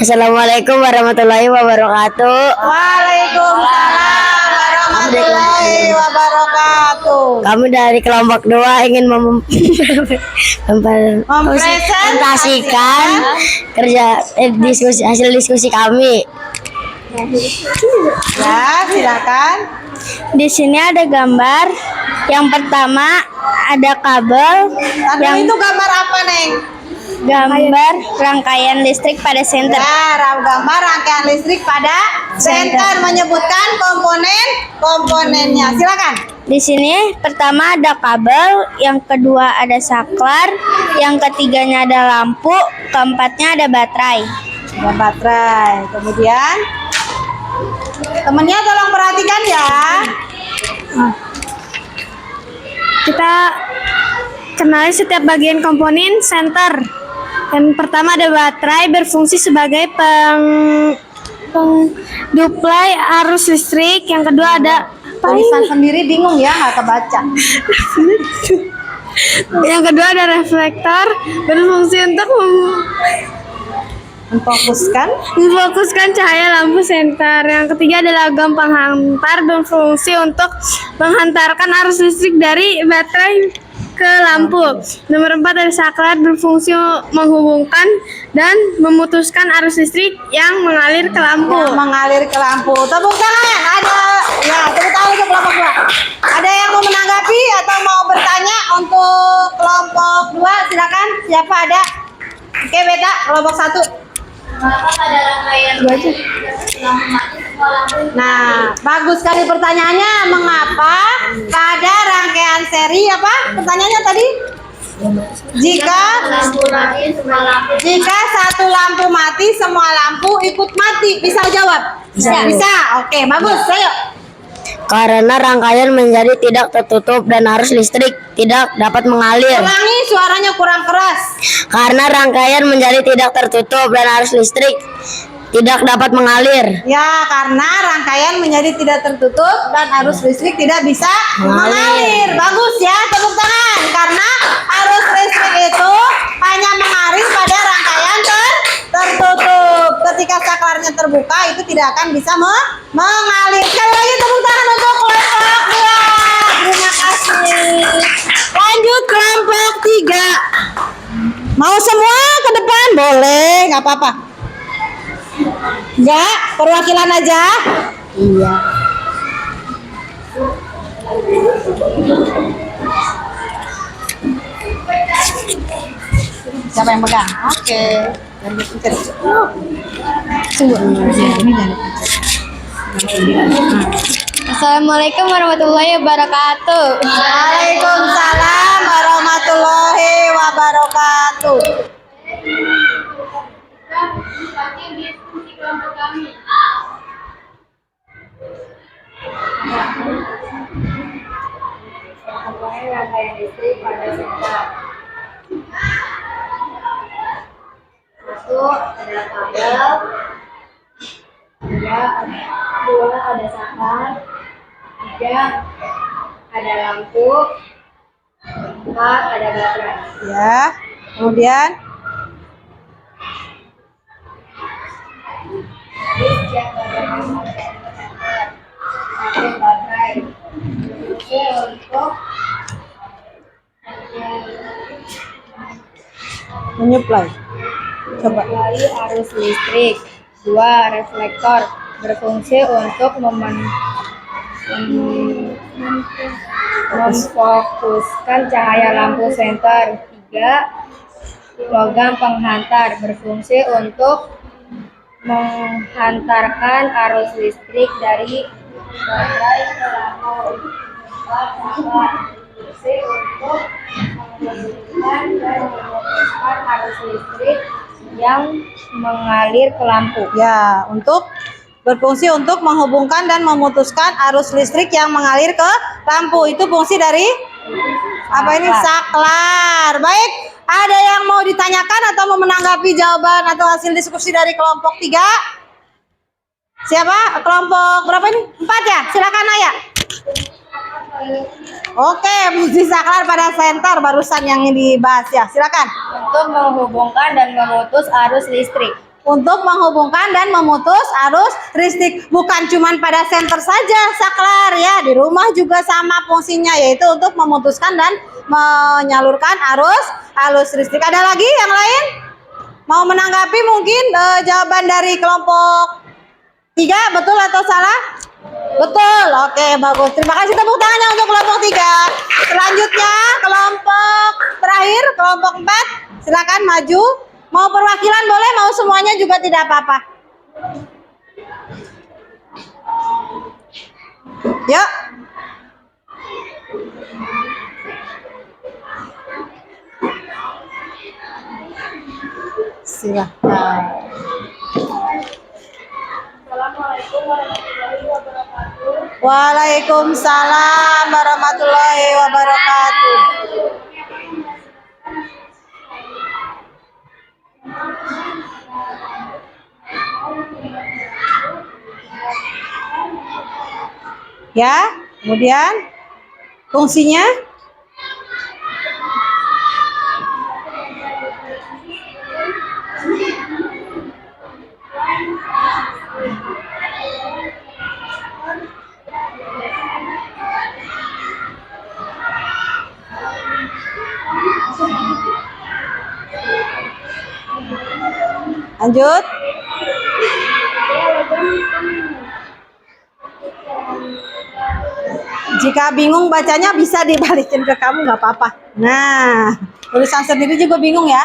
[SPEAKER 4] Assalamualaikum warahmatullahi wabarakatuh.
[SPEAKER 1] Waalaikumsalam warahmatullahi wabarakatuh.
[SPEAKER 4] Kami dari kelompok 2 ingin mempresentasikan hasil diskusi kami.
[SPEAKER 1] Ya, silakan.
[SPEAKER 4] Di sini ada gambar. Yang pertama ada kabel.
[SPEAKER 1] Itu gambar apa, Neng?
[SPEAKER 4] Gambar rangkaian listrik pada senter.
[SPEAKER 1] Ya, gambar rangkaian listrik pada senter menyebutkan komponennya. Silakan.
[SPEAKER 4] Di sini pertama ada kabel, yang kedua ada saklar, yang ketiganya ada lampu, keempatnya ada baterai.
[SPEAKER 1] Ada baterai. Kemudian temennya tolong perhatikan ya.
[SPEAKER 5] Kita kenali setiap bagian komponen senter. Yang pertama ada baterai, berfungsi sebagai penduplai arus listrik. Yang kedua ada
[SPEAKER 1] Tulisan sendiri bingung ya, nggak kebaca.
[SPEAKER 5] yang kedua ada reflektor, berfungsi untuk memfokuskan cahaya lampu senter. Yang ketiga adalah logam penghantar, berfungsi untuk menghantarkan arus listrik dari baterai ke lampu. Nomor 4 ada saklar, berfungsi menghubungkan dan memutuskan arus listrik yang mengalir ke lampu.
[SPEAKER 1] Tepuk tangan. Tepuk tangan untuk kelompok 2. Ada yang mau menanggapi atau mau bertanya untuk kelompok 2? Silakan. Siapa ada? Oke, Beta, kelompok 1.
[SPEAKER 2] Mengapa pada rangkaian lampu mati semua lampu?
[SPEAKER 1] Nah, bagus sekali pertanyaannya. Mengapa pada rangkaian seri apa? Pertanyaannya tadi? Jika satu lampu mati, semua lampu ikut mati. Bisa jawab? Bisa. Oke, bagus. Ayo.
[SPEAKER 4] Karena rangkaian menjadi tidak tertutup dan arus listrik tidak dapat mengalir.
[SPEAKER 1] Ulangi, suaranya kurang keras.
[SPEAKER 4] Karena rangkaian menjadi tidak tertutup dan arus listrik Tidak dapat mengalir.
[SPEAKER 1] Ya, karena rangkaian menjadi tidak tertutup dan arus listrik tidak bisa mengalir. Bagus ya, tepuk tangan. Karena arus listrik itu hanya mengalir pada rangkaian tertutup. Ketika saklarnya terbuka, itu tidak akan bisa mengalir. Sekali lagi tepuk tangan untuk kelompok 2. Terima kasih. Lanjut kelompok 3. Mau semua ke depan? Boleh, nggak apa-apa. Enggak, perwakilan aja. Iya. Siapa yang pegang? Oke.
[SPEAKER 5] Assalamualaikum warahmatullahi wabarakatuh.
[SPEAKER 1] Waalaikumsalam warahmatullahi wabarakatuh.
[SPEAKER 2] Rangkaian listrik pada senter. Satu adalah kabel, dua ada saklar, tiga ada lampu, empat ada baterai.
[SPEAKER 1] Ya. Kemudian
[SPEAKER 2] Setiap baterai satu baterai. Oke, untuk
[SPEAKER 1] menyuplai. Coba.
[SPEAKER 2] melalui arus listrik. Dua reflektor berfungsi untuk memfokuskan cahaya lampu senter. Tiga logam penghantar berfungsi untuk menghantarkan arus listrik dari baterai ke lampu. Empat saklar berfungsi untuk menghubungkan dan memutuskan arus listrik yang mengalir ke lampu.
[SPEAKER 1] Ya, untuk berfungsi untuk menghubungkan dan memutuskan arus listrik yang mengalir ke lampu. Itu fungsi dari apa ini? Saklar. Baik, ada yang mau ditanyakan atau mau menanggapi jawaban atau hasil diskusi dari kelompok 3? Siapa? Kelompok berapa ini? 4 ya? Silakan Naya. Oke, fungsi saklar pada senter barusan yang dibahas ya. Silakan.
[SPEAKER 2] Untuk menghubungkan dan memutus arus listrik.
[SPEAKER 1] Untuk menghubungkan dan memutus arus listrik, bukan cuma pada senter saja saklar ya, di rumah juga sama fungsinya, yaitu untuk memutuskan dan menyalurkan arus listrik. Ada lagi yang lain mau menanggapi mungkin jawaban dari kelompok 3 betul atau salah? Betul. Oke, bagus. Terima kasih, tepuk tangannya untuk kelompok 3. Selanjutnya kelompok terakhir, kelompok 4. Silakan maju. Mau perwakilan boleh, mau semuanya juga tidak apa-apa. Yuk. Silakan.
[SPEAKER 2] Assalamualaikum warahmatullahi wabarakatuh.
[SPEAKER 1] Waalaikumsalam warahmatullahi wabarakatuh. Ya, kemudian fungsinya lanjut. Jika bingung bacanya bisa dibalikin ke kamu, nggak apa-apa. Nah, tulisan sendiri juga bingung ya.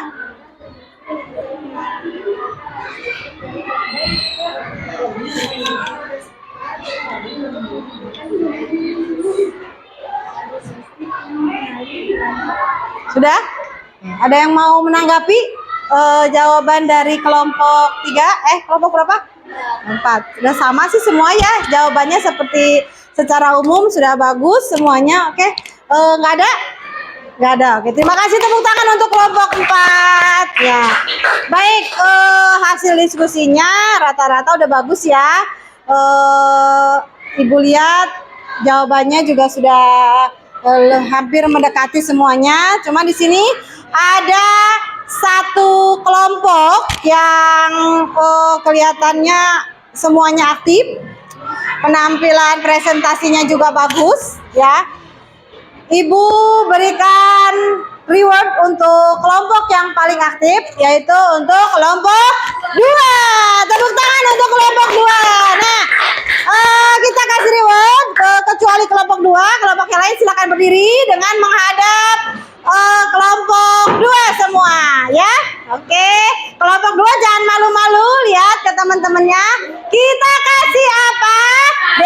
[SPEAKER 1] Sudah? Ada yang mau menanggapi jawaban dari kelompok 3? Kelompok berapa? 4. Sudah sama sih semua ya. Jawabannya seperti secara umum sudah bagus semuanya. Oke. Nggak ada? Nggak ada. Oke, terima kasih, tepuk tangan untuk kelompok 4. Ya. Baik, hasil diskusinya rata-rata udah bagus ya. Ibu lihat jawabannya juga sudah hampir mendekati semuanya. Cuma di sini ada satu kelompok yang kelihatannya semuanya aktif. Penampilan presentasinya juga bagus ya. Ibu berikan reward untuk kelompok yang paling aktif, yaitu untuk kelompok 2. Tepuk tangan untuk kelompok 2. Nah, kita kasih reward kecuali kelompok 2. Kelompok yang lain silakan berdiri dengan menghadap kelompok 2 semua ya. Oke, kelompok 2 jangan malu-malu, lihat ke teman-temannya. Kita kasih apa? D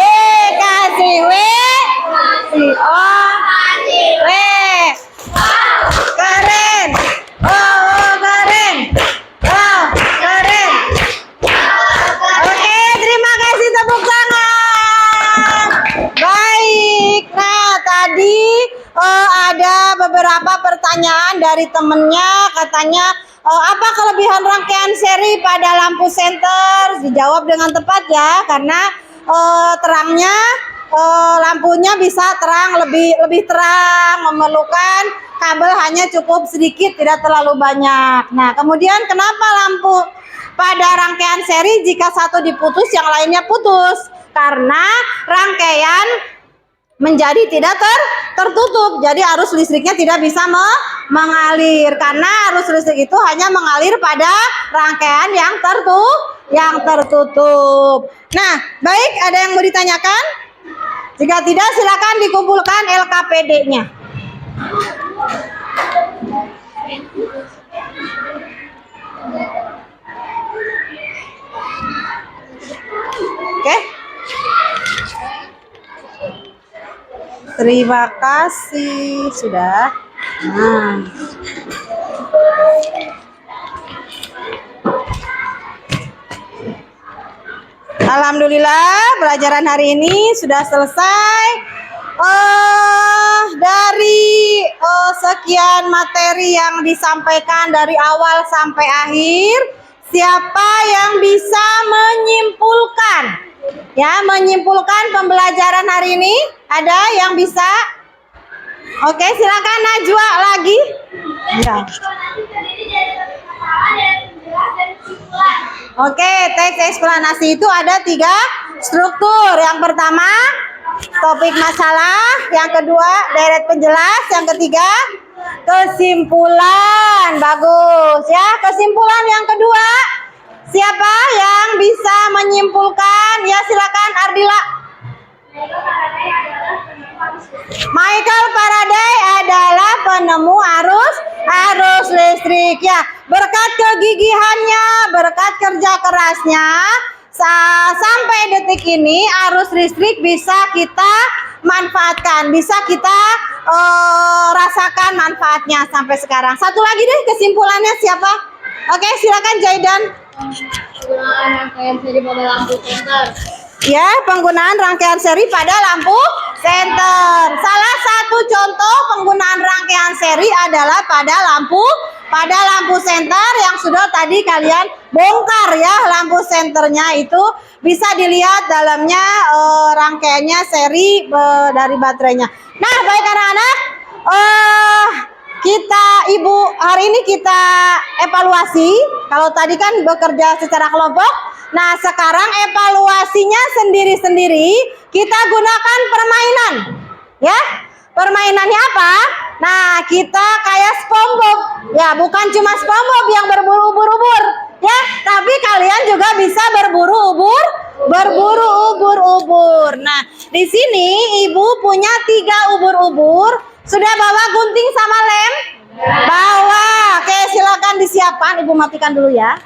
[SPEAKER 1] kasih W, si O, W. Keren. Oh, keren. Oh, keren. Oke, terima kasih, tepuk tangan. Baik. Nah, tadi ada beberapa pertanyaan dari temennya, katanya apa kelebihan rangkaian seri pada lampu senter? Dijawab dengan tepat ya, karena terangnya lampunya bisa terang, lebih terang, memerlukan kabel hanya cukup sedikit, tidak terlalu banyak. Nah, kemudian kenapa lampu pada rangkaian seri jika satu diputus yang lainnya putus? Karena rangkaian menjadi tidak tertutup, jadi arus listriknya tidak bisa mengalir, karena arus listrik itu hanya mengalir pada rangkaian yang tertutup. Nah, baik, ada yang mau ditanyakan? Jika tidak, silakan dikumpulkan LKPD-nya. Oke. Terima kasih sudah. Nah. Alhamdulillah, pelajaran hari ini sudah selesai. Dari sekian materi yang disampaikan dari awal sampai akhir, siapa yang bisa menyimpulkan? Ya, menyimpulkan pembelajaran hari ini? Ada yang bisa? Oke, silakan Najwa lagi. Ya. Oke, teks eksplanasi itu ada 3 struktur. Yang pertama, topik masalah. Yang kedua, deret penjelas. Yang ketiga, kesimpulan. Bagus ya. Kesimpulan yang kedua, siapa yang bisa menyimpulkan? Ya, silakan Ardila. Michael Faraday adalah penemu arus listrik ya. Berkat kegigihannya, berkat kerja kerasnya, sampai detik ini arus listrik bisa kita manfaatkan, bisa kita rasakan manfaatnya sampai sekarang. Satu lagi deh kesimpulannya siapa? Oke, silakan Jaidan.
[SPEAKER 2] Penggunaan rangkaian seri pada lampu senter.
[SPEAKER 1] Ya, penggunaan rangkaian seri pada lampu senter. Salah satu contoh penggunaan rangkaian seri adalah pada lampu senter yang sudah tadi kalian bongkar ya. Lampu senternya itu bisa dilihat dalamnya rangkaiannya seri dari baterainya. Nah, baik anak-anak, Ibu hari ini kita evaluasi. Kalau tadi kan bekerja secara kelompok. Nah, sekarang evaluasinya sendiri-sendiri. Kita gunakan permainan. Ya, permainannya apa? Nah, kita kayak SpongeBob. Ya, bukan cuma SpongeBob yang berburu ubur-ubur. Ya, tapi kalian juga bisa berburu ubur-ubur. Nah, di sini Ibu punya 3 ubur-ubur. Sudah bawa gunting sama lem? Bawa. Oke, silakan disiapkan. Ibu matikan dulu ya.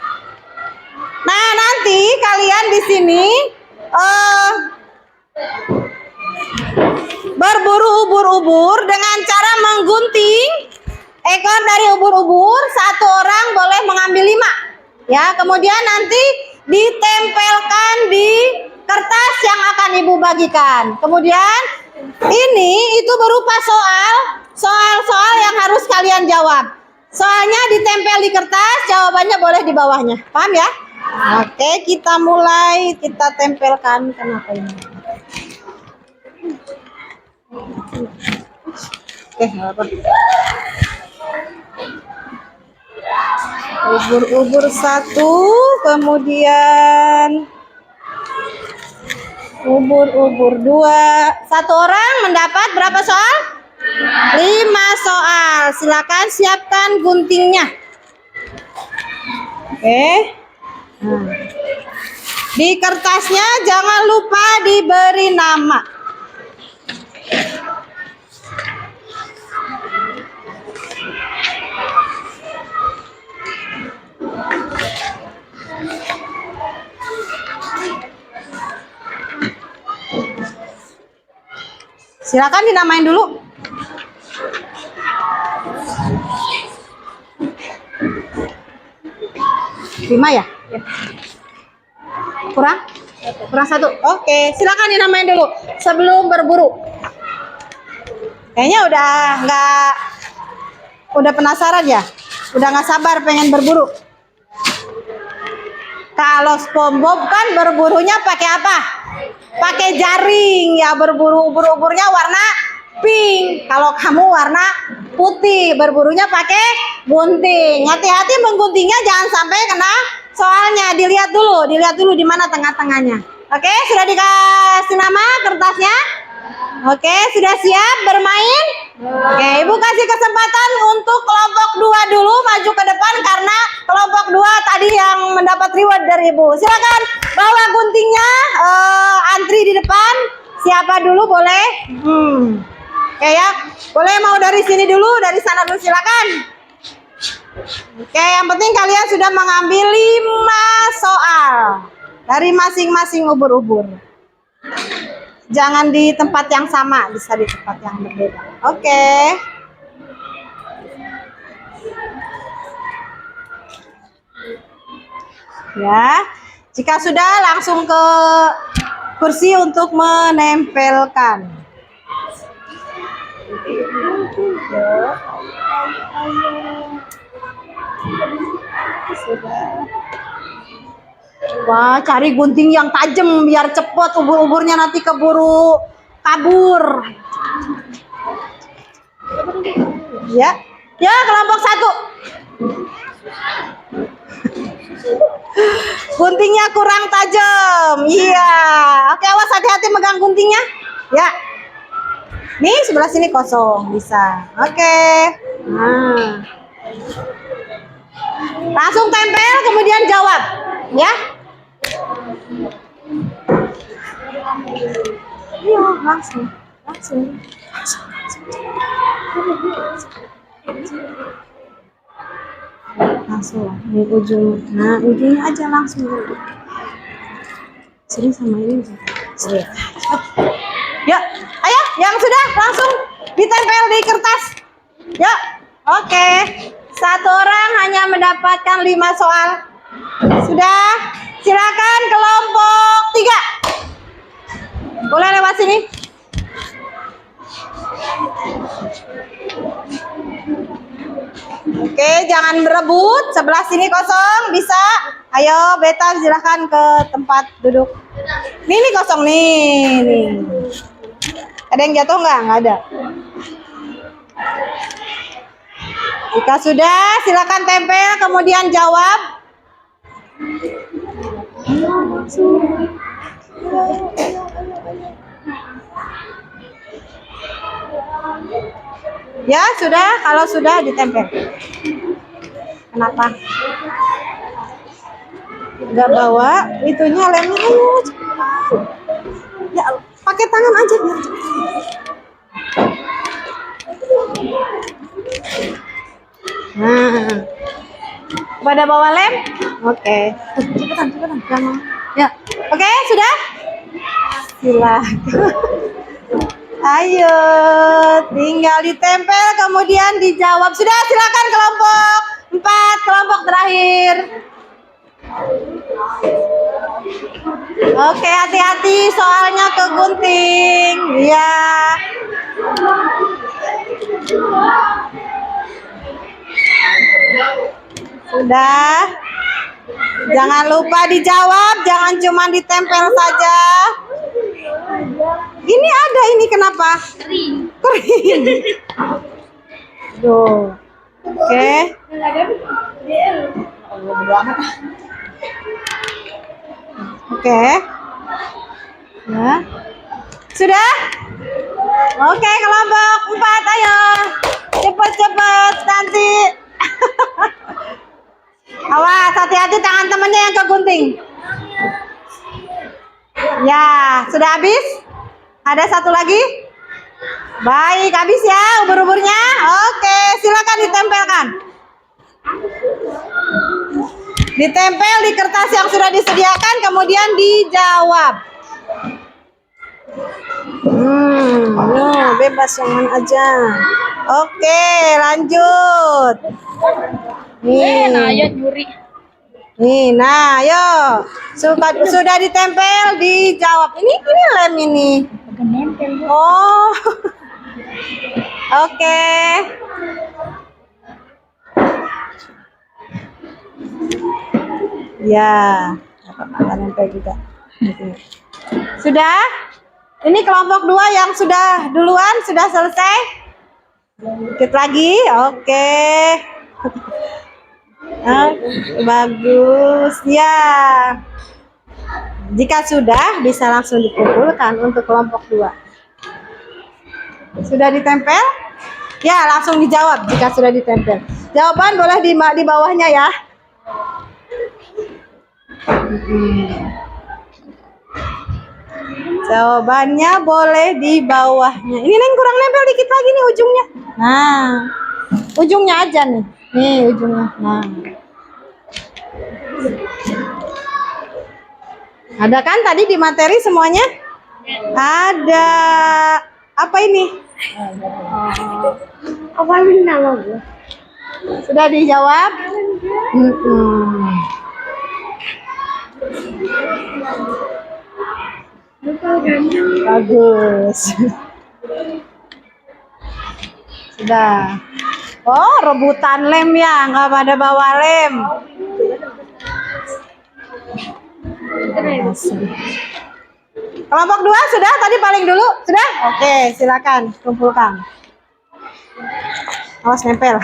[SPEAKER 1] Nah, nanti kalian di sini berburu ubur-ubur dengan cara menggunting ekor dari ubur-ubur. 1 orang boleh mengambil 5. Ya, kemudian nanti ditempelkan di kertas yang akan Ibu bagikan. Kemudian ini itu berupa soal yang kalian jawab. Soalnya ditempel di kertas, jawabannya boleh di bawahnya. Paham ya? Oke, kita mulai. Kita tempelkan. Kenapa ini? Oke, nggak apa. Ubur-ubur 1, kemudian ubur-ubur 2. Satu orang mendapat berapa soal? 5 soal. Silakan siapkan guntingnya. Oke. Nah. Di kertasnya jangan lupa diberi nama. Silakan dinamain dulu. Lima ya? Kurang? Kurang 1. Oke, silakan dinamain dulu sebelum berburu. Kayaknya udah penasaran ya? Udah nggak sabar pengen berburu. Kalau SpongeBob kan berburunya pakai apa? Pakai jaring ya, berburu ubur-uburnya warna pink. Kalau kamu warna putih, berburunya pakai gunting. Hati-hati mengguntingnya, jangan sampai kena soalnya. Dilihat dulu di mana tengah-tengahnya. Oke, sudah dikasih nama kertasnya? Oke, sudah siap bermain? Oke, Ibu kasih kesempatan untuk kelompok 2 dulu maju ke depan karena kelompok 2 tadi yang mendapat reward dari Ibu. Silakan bawa guntingnya, antri di depan. Siapa dulu boleh? Oke ya, boleh mau dari sini dulu, dari sana dulu, silakan. Oke, yang penting kalian sudah mengambil 5 soal dari masing-masing ubur-ubur. Jangan di tempat yang sama, bisa di tempat yang berbeda. Oke. Ya, jika sudah langsung ke kursi untuk menempelkan. Sudah. Wah, cari gunting yang tajam biar cepet ubur-uburnya nanti keburu kabur. Ya, ya kelompok 1. Guntingnya kurang tajam. Iya. Oke, awas hati-hati megang guntingnya. Ya. Nih sebelah sini kosong, bisa. Oke. Nah. Langsung tempel kemudian jawab, ya. Iya, langsung. Langsung di ujung. Nah, ujungnya aja langsung. Sini sama ini. Sini. Ya, ayo yang sudah langsung ditempel di kertas. Ya, oke. Satu orang hanya mendapatkan 5 soal. Sudah, silakan kelompok 3. Boleh lewat sini. Oke, jangan berebut. Sebelah sini kosong, bisa. Ayo, Beta silahkan ke tempat duduk. Ini kosong nih. Ada yang jatuh nggak? Nggak ada. Jika sudah, silakan tempel, kemudian jawab. Ya, sudah. Kalau sudah, ditempel. Kenapa? Nggak bawa itunya, lemnya. Ayo, cepat. Ya, pakai tangan aja biar cepat. Nah, pada bawa lem? Oke. Cepetan. Jangan. Ya. Oke, sudah? Silakan. Ayo, tinggal ditempel kemudian dijawab. Sudah, silakan kelompok 4, kelompok terakhir. Oke, hati-hati soalnya ke gunting. Iya. Sudah. Jangan lupa dijawab, jangan cuma ditempel saja. Ini ada ini kenapa? Kering. Tuh. Oke. Oke. Ya. Sudah? Oke, kelompok 4 ayo. Cepet-cepet nanti. Awas, hati-hati tangan temennya yang kegunting. Ya, sudah habis? Ada satu lagi? Baik, habis ya ubur-uburnya. Oke, silakan ditempelkan. Ditempel di kertas yang sudah disediakan, kemudian dijawab. Bebas yang mana aja. Oke, lanjut. Nih, nah, ayo. Sudah ditempel, dijawab. Ini lem ini. Oh. Oke. Ya, apa nempel juga. Sudah? Ini kelompok 2 yang sudah duluan, sudah selesai? Dikit lagi, oke. Bagus, ya. Jika sudah, bisa langsung dikumpulkan untuk kelompok 2. Sudah ditempel? Ya, langsung dijawab jika sudah ditempel. Jawaban boleh di bawahnya ya. Jawabannya boleh di bawahnya. Ini Neng kurang nempel dikit lagi nih ujungnya. Nah, ujungnya aja nih. Nih ujungnya. Nah. Ada kan tadi di materi semuanya? Ada. Apa ini?
[SPEAKER 2] Apa ini nama gue?
[SPEAKER 1] Sudah dijawab? Bagus. Sudah. Oh, rebutan lem ya, nggak pada bawa lem. Kelompok 2 sudah tadi paling dulu? Sudah? Oke, silakan kumpulkan. Awas nempel.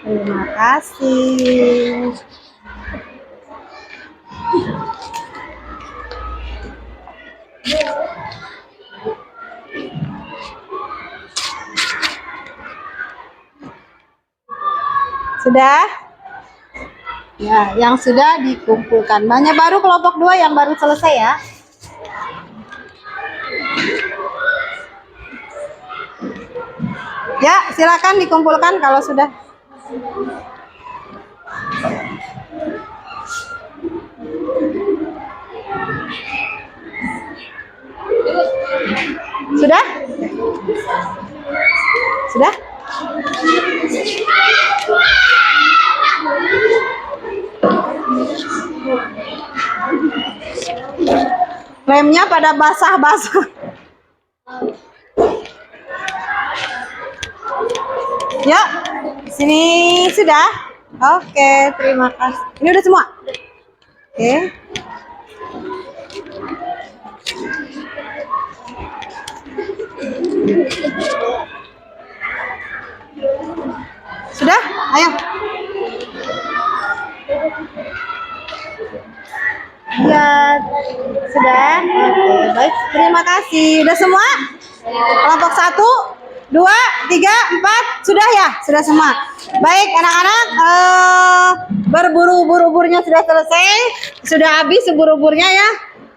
[SPEAKER 1] Terima kasih. Sudah? Ya, yang sudah dikumpulkan. Banyak baru kelompok 2 yang baru selesai ya. Ya, silakan dikumpulkan kalau sudah. Sudah? Sudah? Lemnya pada basah-basah. Yuk, sini sudah. Oke, terima kasih. Ini udah semua. Oke. Sudah? Ayo. Ya, sudah. Oke, baik. Terima kasih. Udah semua? Kelompok 1, 2, 3, 4. Sudah ya? Sudah semua. Baik, anak-anak. Berburu-ubur-uburnya sudah selesai. Sudah habis ubur-uburnya ya.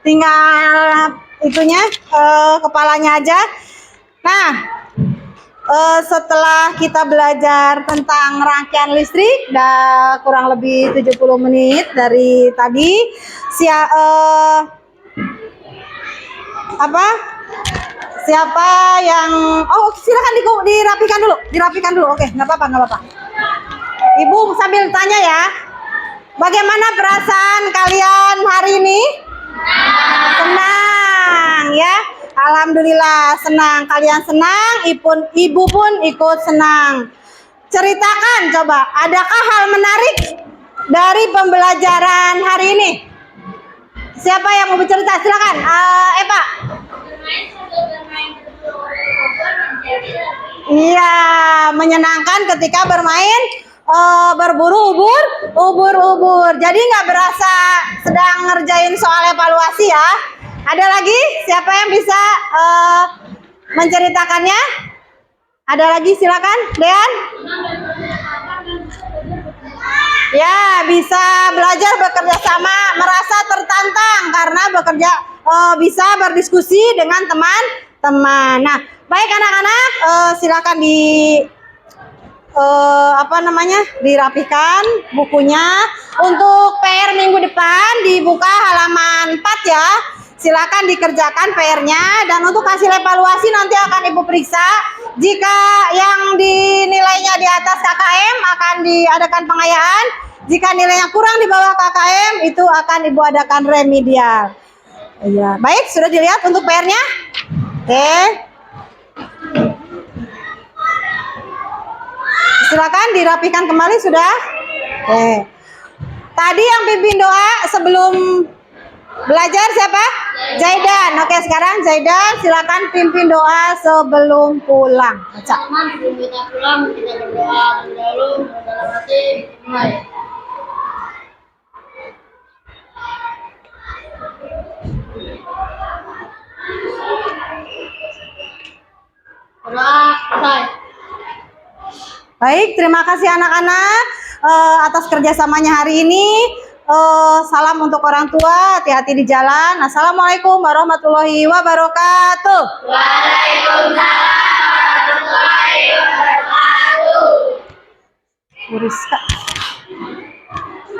[SPEAKER 1] Tinggal itunya, kepalanya aja. Nah, setelah kita belajar tentang rangkaian listrik, udah kurang lebih 70 menit dari tadi. Siapa yang silakan dirapikan dulu. Oke, nggak apa-apa. Ibu sambil tanya ya, bagaimana perasaan kalian hari ini? Senang ya. Alhamdulillah senang, kalian senang, ibu pun ikut senang. ceritakan coba, adakah hal menarik dari pembelajaran hari ini? Siapa yang mau bercerita? Silakan, Eva. Iya, menyenangkan ketika bermain berburu ubur. Jadi nggak berasa sedang ngerjain soal evaluasi ya. Ada lagi? Siapa yang bisa menceritakannya? Ada lagi, silakan, Dean. Ya, bisa belajar bekerja sama, merasa tertantang karena bisa berdiskusi dengan teman-teman. Nah, baik anak-anak, silakan dirapihkan bukunya. Untuk PR minggu depan dibuka halaman 4 ya. Silakan dikerjakan PR-nya, dan untuk hasil evaluasi nanti akan Ibu periksa. Jika yang dinilainya di atas KKM akan diadakan pengayaan. Jika nilainya kurang di bawah KKM itu akan Ibu adakan remedial. Ya, baik, sudah dilihat untuk PR-nya? Oke. Silakan dirapikan kembali sudah. Oke. Tadi yang pimpin doa sebelum belajar siapa? Zaidan. Oke, sekarang Zaidan silakan pimpin doa sebelum pulang. Baca.
[SPEAKER 2] Sebelum kita pulang, kita berdoa dahulu dalam hati. Mulai. Berdoa selesai.
[SPEAKER 1] Baik, terima kasih anak-anak atas kerjasamanya hari ini. Salam untuk orang tua, hati-hati di jalan. Assalamualaikum warahmatullahi wabarakatuh.
[SPEAKER 2] Waalaikumsalam warahmatullahi wabarakatuh.
[SPEAKER 1] Rizka.